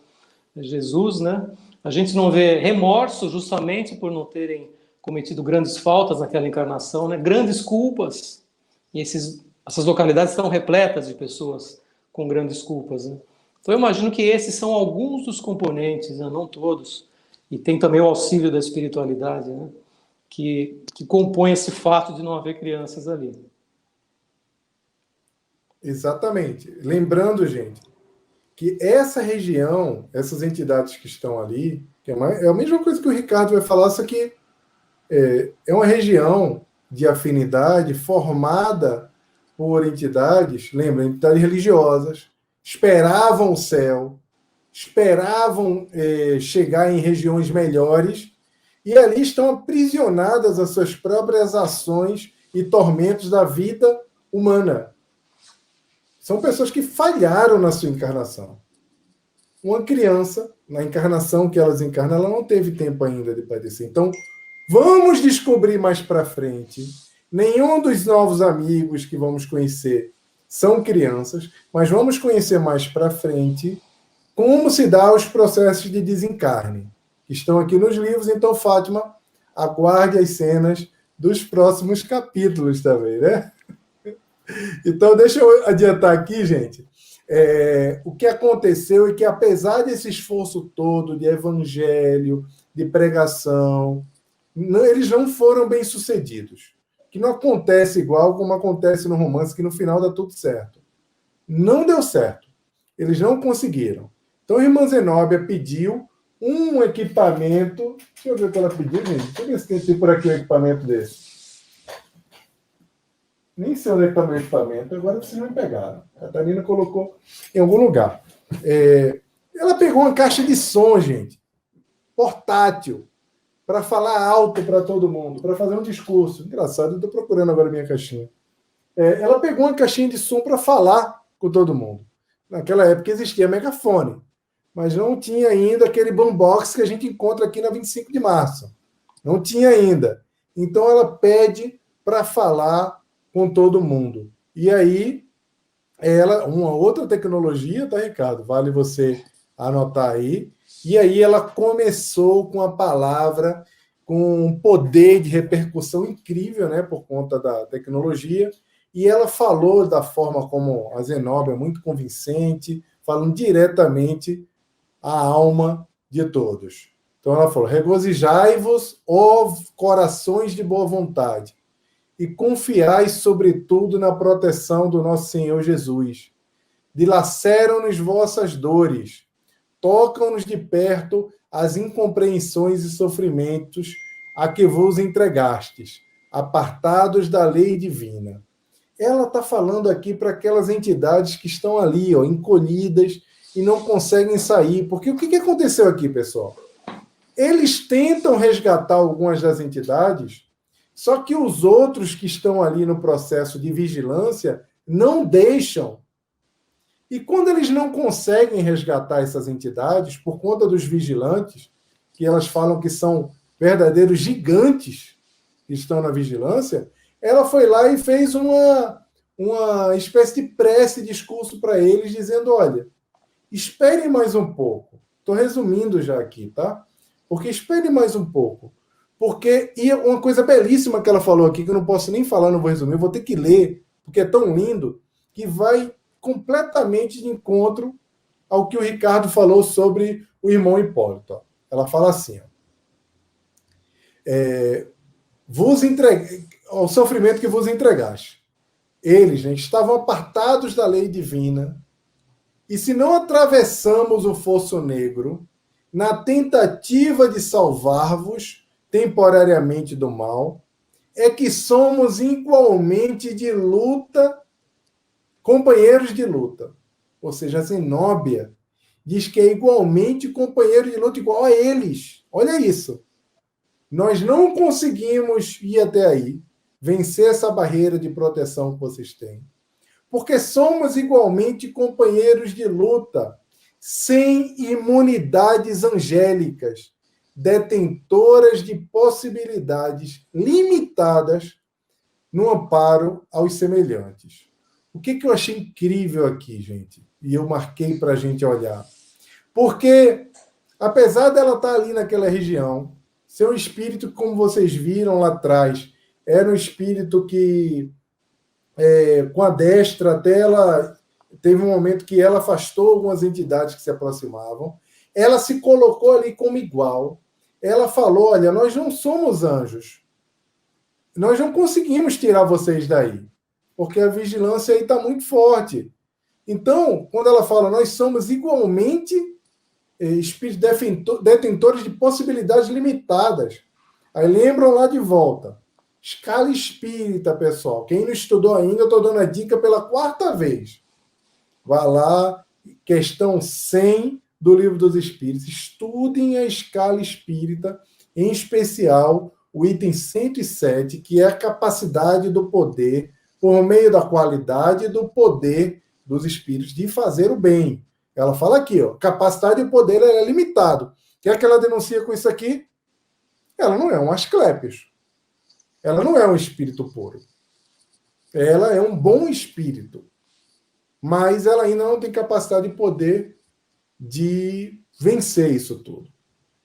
Jesus, né? A gente não vê remorso justamente por não terem cometido grandes faltas naquela encarnação, né? Grandes culpas. E essas localidades estão repletas de pessoas com grandes culpas. Né? Então eu imagino que esses são alguns dos componentes, né? Não todos. E tem também o auxílio da espiritualidade, né? Que compõe esse fato de não haver crianças ali. Exatamente. Lembrando, gente, que essa região, essas entidades que estão ali, que é a mesma coisa que o Ricardo vai falar, só que é uma região de afinidade formada por entidades, lembra, entidades religiosas, esperavam o céu, esperavam chegar em regiões melhores, e ali estão aprisionadas às suas próprias ações e tormentos da vida humana. São pessoas que falharam na sua encarnação. Uma criança, na encarnação que elas encarnam, ela não teve tempo ainda de padecer. Então, vamos descobrir mais para frente. Nenhum dos novos amigos que vamos conhecer são crianças, mas vamos conhecer mais para frente como se dá os processos de desencarne, que estão aqui nos livros. Então, Fátima, aguarde as cenas dos próximos capítulos também, né? Então, deixa eu adiantar aqui, gente. O que aconteceu é que, apesar desse esforço todo de evangelho, de pregação, eles não foram bem sucedidos. Que não acontece igual como acontece no romance, que no final dá tudo certo. Não deu certo. Eles não conseguiram. Então, a irmã Zenóbia pediu um equipamento. Deixa eu ver o que ela pediu, gente. Deixa eu ver se tem por aqui um equipamento desse. Nem sei onde é que está meu equipamento, agora vocês não pegaram. A Catarina colocou em algum lugar. Ela pegou uma caixa de som, gente, portátil, para falar alto para todo mundo, para fazer um discurso. Engraçado, eu estou procurando agora a minha caixinha. Ela pegou uma caixinha de som para falar com todo mundo. Naquela época existia megafone, mas não tinha ainda aquele boombox que a gente encontra aqui na 25 de março. Não tinha ainda. Então ela pede para falar com todo mundo. E aí, uma outra tecnologia, tá, Ricardo? Vale você anotar aí. E aí ela começou com a palavra, com um poder de repercussão incrível, né, por conta da tecnologia, e ela falou da forma como a Zenóbia é muito convincente, falando diretamente à alma de todos. Então ela falou: regozijai-vos, ó corações de boa vontade, e confiai, sobretudo, na proteção do nosso Senhor Jesus. Dilaceram-nos vossas dores, tocam-nos de perto as incompreensões e sofrimentos a que vos entregastes, apartados da lei divina. Ela está falando aqui para aquelas entidades que estão ali, ó, encolhidas e não conseguem sair. Porque o que aconteceu aqui, pessoal? Eles tentam resgatar algumas das entidades, só que os outros que estão ali no processo de vigilância não deixam. E quando eles não conseguem resgatar essas entidades, por conta dos vigilantes, que elas falam que são verdadeiros gigantes que estão na vigilância, ela foi lá e fez uma espécie de prece, discurso para eles, dizendo: olha, esperem mais um pouco. Estou resumindo já aqui, tá? Porque esperem mais um pouco. Porque, e uma coisa belíssima que ela falou aqui, que eu não posso nem falar, não vou resumir, eu vou ter que ler, porque é tão lindo, que vai completamente de encontro ao que o Ricardo falou sobre o irmão Hipólito. Ela fala assim: vos entreguei ao sofrimento que vos entregaste. Eles, né, estavam apartados da lei divina, e se não atravessamos o fosso negro, na tentativa de salvar-vos, temporariamente do mal, é que somos igualmente de luta, companheiros de luta. Ou seja, a Zenóbia diz que é igualmente companheiro de luta, igual a eles. Olha isso. Nós não conseguimos ir até aí, vencer essa barreira de proteção que vocês têm, porque somos igualmente companheiros de luta, sem imunidades angélicas, detentoras de possibilidades limitadas no amparo aos semelhantes. O que eu achei incrível aqui, gente? E eu marquei para a gente olhar. Porque, apesar dela estar ali naquela região, ser um espírito, como vocês viram lá atrás, era um espírito que, com a destra, até ela teve um momento que ela afastou algumas entidades que se aproximavam. Ela se colocou ali como igual. Ela falou: olha, nós não somos anjos. Nós não conseguimos tirar vocês daí, porque a vigilância aí está muito forte. Então, quando ela fala, nós somos igualmente espíritos detentores de possibilidades limitadas. Aí lembram lá de volta. Escala espírita, pessoal. Quem não estudou ainda, eu estou dando a dica pela 4ª vez. Vá lá, questão 100 do Livro dos Espíritos. Estudem a escala espírita, em especial o item 107, que é a capacidade do poder, por meio da qualidade do poder dos espíritos de fazer o bem. Ela fala aqui, ó, capacidade e poder é limitado. O que é que ela denuncia com isso aqui? Ela não é um Asclépios. Ela não é um espírito puro. Ela é um bom espírito. Mas ela ainda não tem capacidade e poder de vencer isso tudo.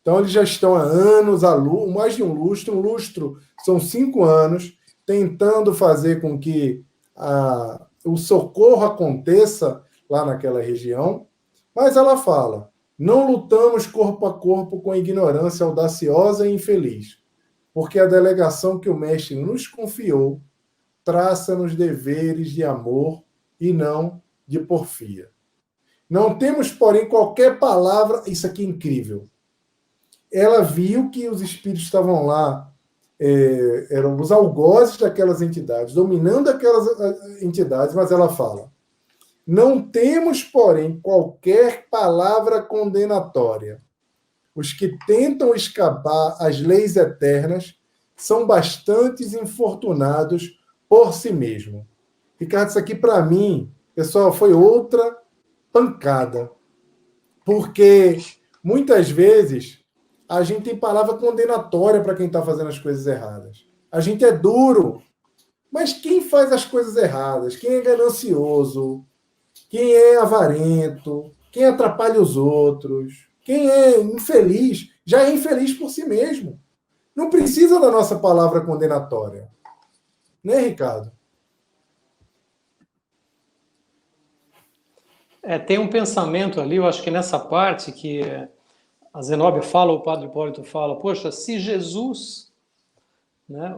Então, eles já estão há anos, mais de um lustro são 5 anos, tentando fazer com que o socorro aconteça lá naquela região. Mas ela fala, não lutamos corpo a corpo com ignorância audaciosa e infeliz, porque a delegação que o mestre nos confiou traça-nos deveres de amor e não de porfia. Não temos, porém, qualquer palavra... Isso aqui é incrível. Ela viu que os espíritos estavam lá, eram os algozes daquelas entidades, dominando aquelas entidades, mas ela fala, não temos, porém, qualquer palavra condenatória. Os que tentam escapar às leis eternas são bastante infortunados por si mesmo. Ricardo, isso aqui, para mim, pessoal, foi outra pancada. Porque, muitas vezes, a gente tem palavra condenatória para quem está fazendo as coisas erradas. A gente é duro. Mas quem faz as coisas erradas? Quem é ganancioso? Quem é avarento? Quem atrapalha os outros? Quem é infeliz? Já é infeliz por si mesmo. Não precisa da nossa palavra condenatória. Né, Ricardo? Tem um pensamento ali, eu acho que nessa parte que a Zenóbia fala, o Padre Hipólito fala, poxa, se Jesus, né,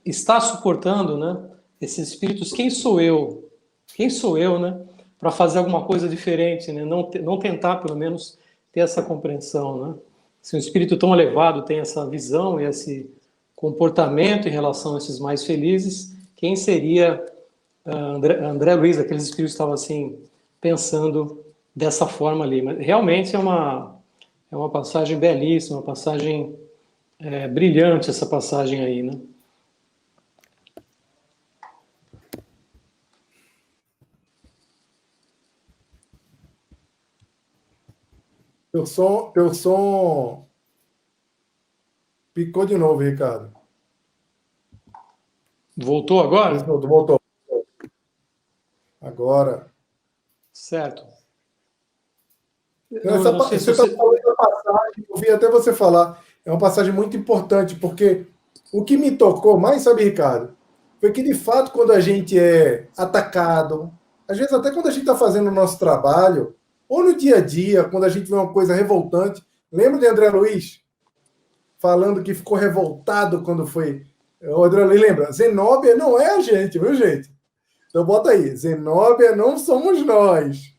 está suportando, né, esses espíritos, quem sou eu? Quem sou eu, né, para fazer alguma coisa diferente, né, não tentar, pelo menos, ter essa compreensão, né? Se um espírito tão elevado tem essa visão e esse comportamento em relação a esses mais felizes, quem seria André Luiz, aqueles espíritos estavam assim, pensando dessa forma ali. Mas realmente é uma passagem belíssima, uma passagem brilhante, essa passagem aí, né? Teu som picou de novo, Ricardo. Voltou agora? Voltou. Agora. Certo. Você está falando da passagem, eu vi até você falar, é uma passagem muito importante, porque o que me tocou mais, sabe, Ricardo, foi que, de fato, quando a gente é atacado, às vezes até quando a gente está fazendo o nosso trabalho, ou no dia a dia, quando a gente vê uma coisa revoltante, lembra de André Luiz? Falando que ficou revoltado quando foi... O André Luiz lembra? Zenóbia não é a gente, viu, gente? Então bota aí, Zenóbia não somos nós.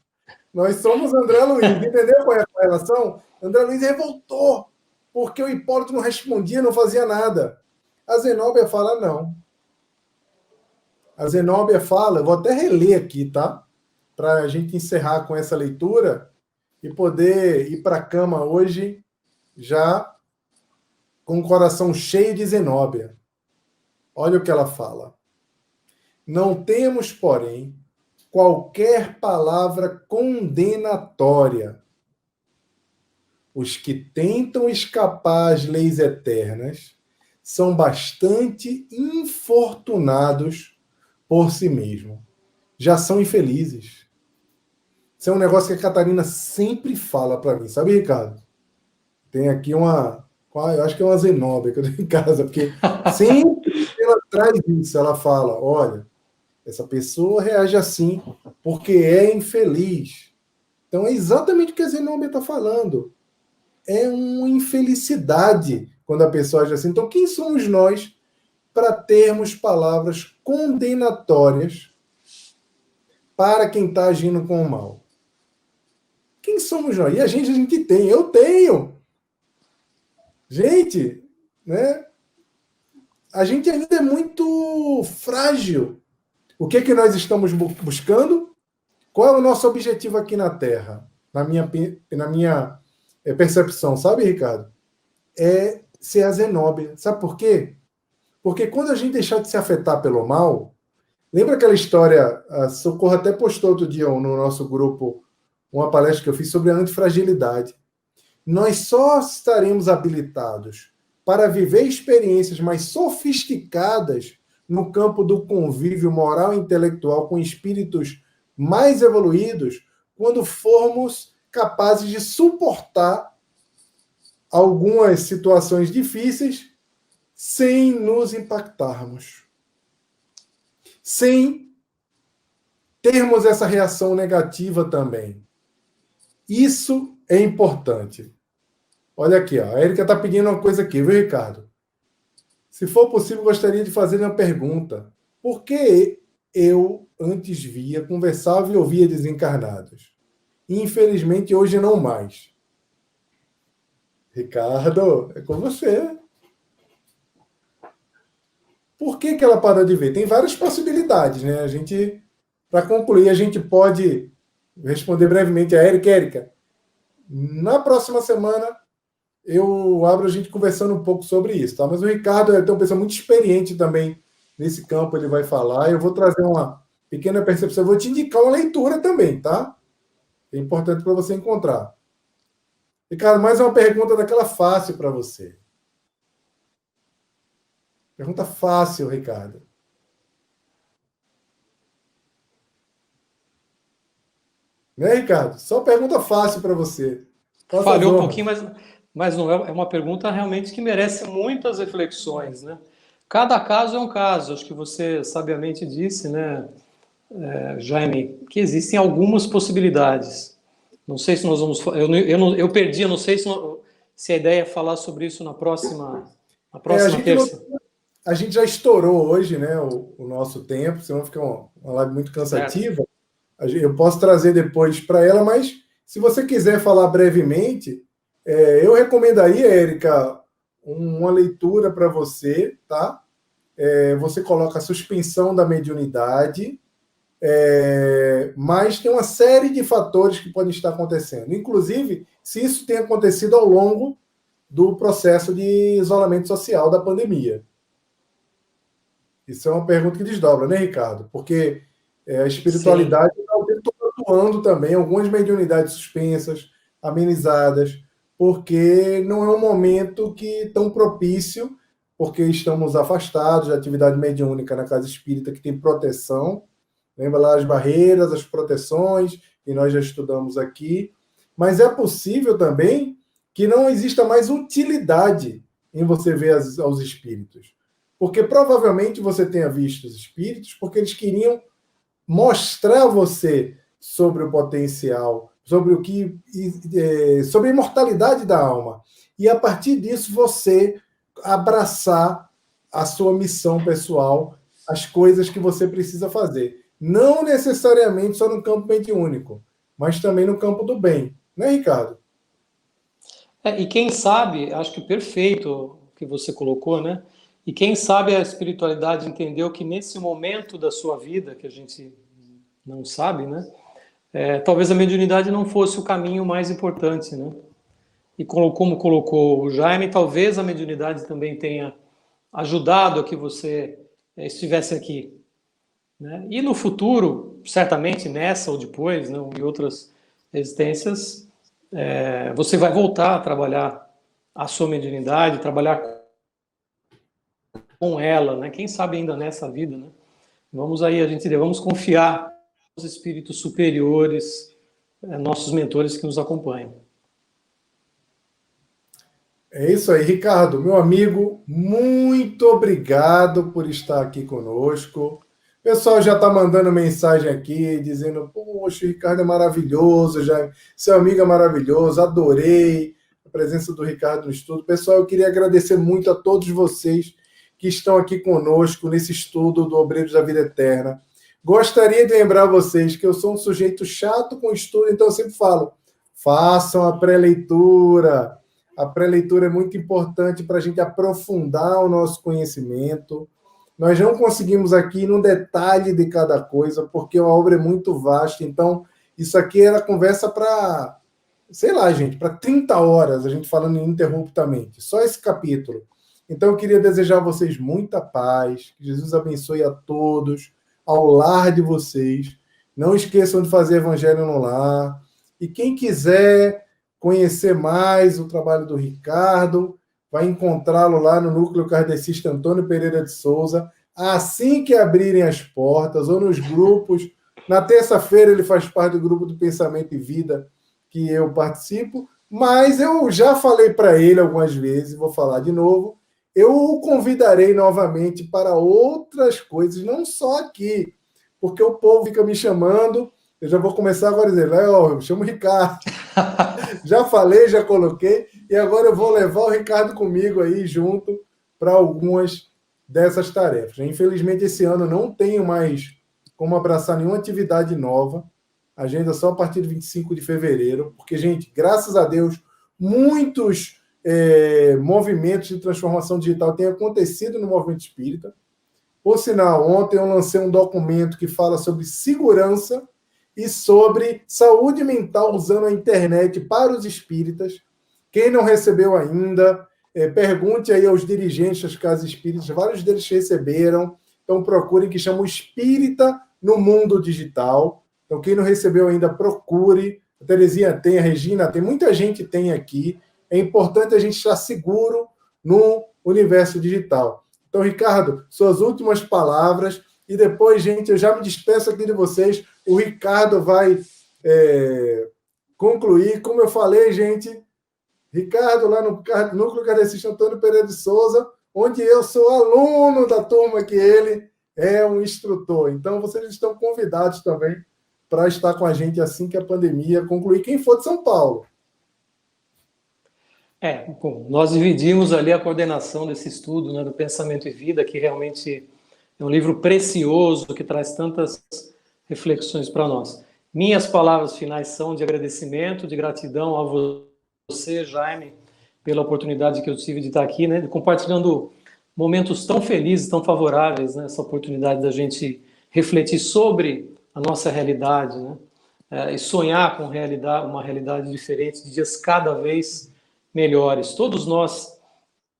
Nós somos André Luiz. Entendeu qual é a relação? André Luiz revoltou porque o Hipólito não respondia, não fazia nada. A Zenóbia fala, não. A Zenóbia fala, eu vou até reler aqui, tá? Para a gente encerrar com essa leitura e poder ir para a cama hoje já com o coração cheio de Zenóbia. Olha o que ela fala. Não temos, porém, qualquer palavra condenatória. Os que tentam escapar às leis eternas são bastante infortunados por si mesmos. Já são infelizes. Isso é um negócio que a Catarina sempre fala para mim, sabe, Ricardo? Tem aqui eu acho que é uma Zenóbia que eu tenho em casa, porque sempre ela traz isso, ela fala, olha, essa pessoa reage assim porque é infeliz. Então é exatamente o que a Zenóbia está falando. É uma infelicidade quando a pessoa age assim. Então quem somos nós para termos palavras condenatórias para quem está agindo com o mal? Quem somos nós? E a gente tem, eu tenho. Gente, né? A gente ainda é muito frágil. O que nós estamos buscando? Qual é o nosso objetivo aqui na Terra? Na minha percepção, sabe, Ricardo? É ser a Zenóbia. Sabe por quê? Porque quando a gente deixar de se afetar pelo mal, lembra aquela história, a Socorro até postou outro dia no nosso grupo uma palestra que eu fiz sobre a antifragilidade. Nós só estaremos habilitados para viver experiências mais sofisticadas no campo do convívio moral e intelectual com espíritos mais evoluídos quando formos capazes de suportar algumas situações difíceis sem nos impactarmos, sem termos essa reação negativa também. Isso é importante. Olha aqui, ó, a Érica está pedindo uma coisa aqui, viu, Ricardo? Se for possível, gostaria de fazer uma pergunta. Por que eu antes via, conversava e ouvia desencarnados? E, infelizmente, hoje não mais. Ricardo, é com você. Por que ela parou de ver? Tem várias possibilidades, né? Para concluir, a gente pode responder brevemente a Érica. Érica, na próxima semana eu abro a gente conversando um pouco sobre isso, tá? Mas o Ricardo é uma pessoa muito experiente também nesse campo, ele vai falar. Eu vou trazer uma pequena percepção, eu vou te indicar uma leitura também, tá? É importante para você encontrar. Ricardo, mais uma pergunta daquela fácil para você. Pergunta fácil, Ricardo. Né, Ricardo? Só pergunta fácil para você. Falhou um pouquinho, mas não é uma pergunta realmente que merece muitas reflexões, né? Cada caso é um caso. Acho que você sabiamente disse, né, Jaime, que existem algumas possibilidades. Não sei se nós vamos... Eu perdi, eu não sei se a ideia é falar sobre isso na próxima terça. A gente já estourou hoje, né, o nosso tempo, senão fica uma live muito cansativa. Eu posso trazer depois para ela, mas se você quiser falar brevemente, eu recomendaria, Érica, uma leitura para você, tá? Você coloca a suspensão da mediunidade, mas tem uma série de fatores que podem estar acontecendo. Inclusive, se isso tem acontecido ao longo do processo de isolamento social da pandemia. Isso é uma pergunta que desdobra, né, Ricardo? Porque a espiritualidade está atuando também, algumas mediunidades suspensas, amenizadas, porque não é um momento tão propício, porque estamos afastados da atividade mediúnica na casa espírita, que tem proteção. Lembra lá as barreiras, as proteções, que nós já estudamos aqui. Mas é possível também que não exista mais utilidade em você ver aos espíritos. Porque provavelmente você tenha visto os espíritos porque eles queriam mostrar a você sobre o potencial, sobre a imortalidade da alma. E a partir disso você abraçar a sua missão pessoal, as coisas que você precisa fazer. Não necessariamente só no campo mediúnico, mas também no campo do bem. Né, Ricardo? E quem sabe, acho que perfeito o que você colocou, né? E quem sabe a espiritualidade entendeu que nesse momento da sua vida, que a gente não sabe, né? Talvez a mediunidade não fosse o caminho mais importante, né? E como colocou o Jaime, talvez a mediunidade também tenha ajudado a que você estivesse aqui, né? E no futuro, certamente nessa ou depois, né, em outras existências, você vai voltar a trabalhar a sua mediunidade, trabalhar com ela, né? Quem sabe ainda nessa vida, né? Vamos aí, vamos confiar nos espíritos superiores, nossos mentores que nos acompanham. É isso aí, Ricardo, meu amigo, muito obrigado por estar aqui conosco. O pessoal já está mandando mensagem aqui, dizendo: Poxa, o Ricardo é maravilhoso, já, seu amigo é maravilhoso, adorei a presença do Ricardo no estudo. Pessoal, eu queria agradecer muito a todos vocês que estão aqui conosco nesse estudo do Obreiros da Vida Eterna. Gostaria de lembrar vocês que eu sou um sujeito chato com estudo, então eu sempre falo: façam a pré-leitura. A pré-leitura é muito importante para a gente aprofundar o nosso conhecimento. Nós não conseguimos aqui ir no detalhe de cada coisa, porque a obra é muito vasta. Então, isso aqui era conversa para, sei lá, gente, para 30 horas, a gente falando ininterruptamente. Só esse capítulo. Então, eu queria desejar a vocês muita paz, que Jesus abençoe a todos, ao lar de vocês. Não esqueçam de fazer evangelho no lar. E quem quiser conhecer mais o trabalho do Ricardo, vai encontrá-lo lá no Núcleo Kardecista Antônio Pereira de Souza, assim que abrirem as portas, ou nos grupos. Na terça-feira ele faz parte do grupo do Pensamento e Vida, que eu participo, mas eu já falei para ele algumas vezes, vou falar de novo, eu o convidarei novamente para outras coisas, não só aqui, porque o povo fica me chamando. Eu já vou começar agora a dizer: Léo, eu chamo o Ricardo. Já falei, já coloquei, e agora eu vou levar o Ricardo comigo aí junto para algumas dessas tarefas. Infelizmente, esse ano não tenho mais como abraçar nenhuma atividade nova. Agenda só a partir de 25 de fevereiro, porque, gente, graças a Deus, muitos movimentos de transformação digital têm acontecido no movimento espírita. Por sinal, ontem eu lancei um documento que fala sobre segurança e sobre saúde mental usando a internet para os espíritas. Quem não recebeu ainda, pergunte aí aos dirigentes das casas espíritas, vários deles receberam, então procurem, que chama o Espírita no Mundo Digital. Então quem não recebeu ainda, procure. A Terezinha tem, a Regina tem, muita gente tem aqui. É importante a gente estar seguro no universo digital. Então, Ricardo, suas últimas palavras, e depois, gente, eu já me despeço aqui de vocês. O Ricardo vai concluir. Como eu falei, gente, Ricardo, lá no Núcleo Kardecista Antônio Pereira de Souza, onde eu sou aluno da turma, que ele é um instrutor. Então, vocês estão convidados também para estar com a gente assim que a pandemia concluir, quem for de São Paulo. Bom, nós dividimos ali a coordenação desse estudo, né, do Pensamento e Vida, que realmente é um livro precioso, que traz tantas reflexões para nós. Minhas palavras finais são de agradecimento, de gratidão a você, Jaime, pela oportunidade que eu tive de estar aqui, né, compartilhando momentos tão felizes, tão favoráveis, né, essa oportunidade da gente refletir sobre a nossa realidade, né, e sonhar com uma realidade diferente, de dias cada vez melhores. Todos nós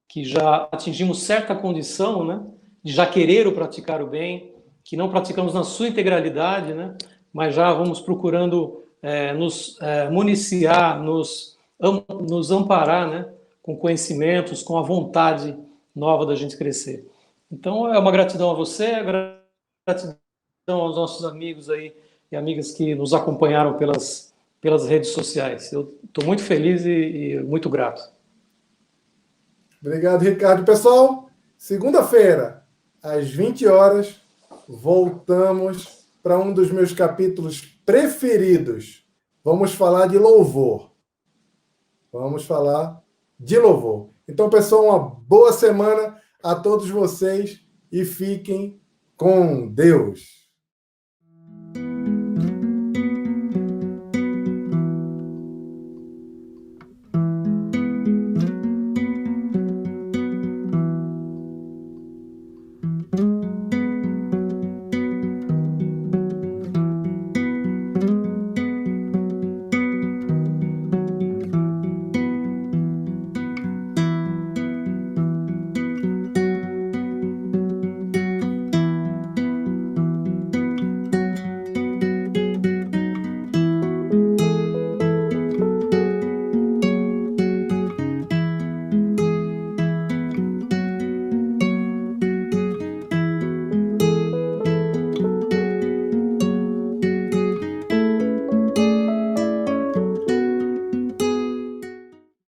que já atingimos certa condição, né, de já querer ou praticar o bem, que não praticamos na sua integralidade, né, mas já vamos procurando nos municiar, nos amparar, né, com conhecimentos, com a vontade nova da gente crescer. Então, é uma gratidão a você, gratidão aos nossos amigos aí e amigas que nos acompanharam pelas redes sociais. Eu estou muito feliz e muito grato. Obrigado, Ricardo. Pessoal, segunda-feira, às 20 horas, voltamos para um dos meus capítulos preferidos. Vamos falar de louvor. Vamos falar de louvor. Então, pessoal, uma boa semana a todos vocês e fiquem com Deus.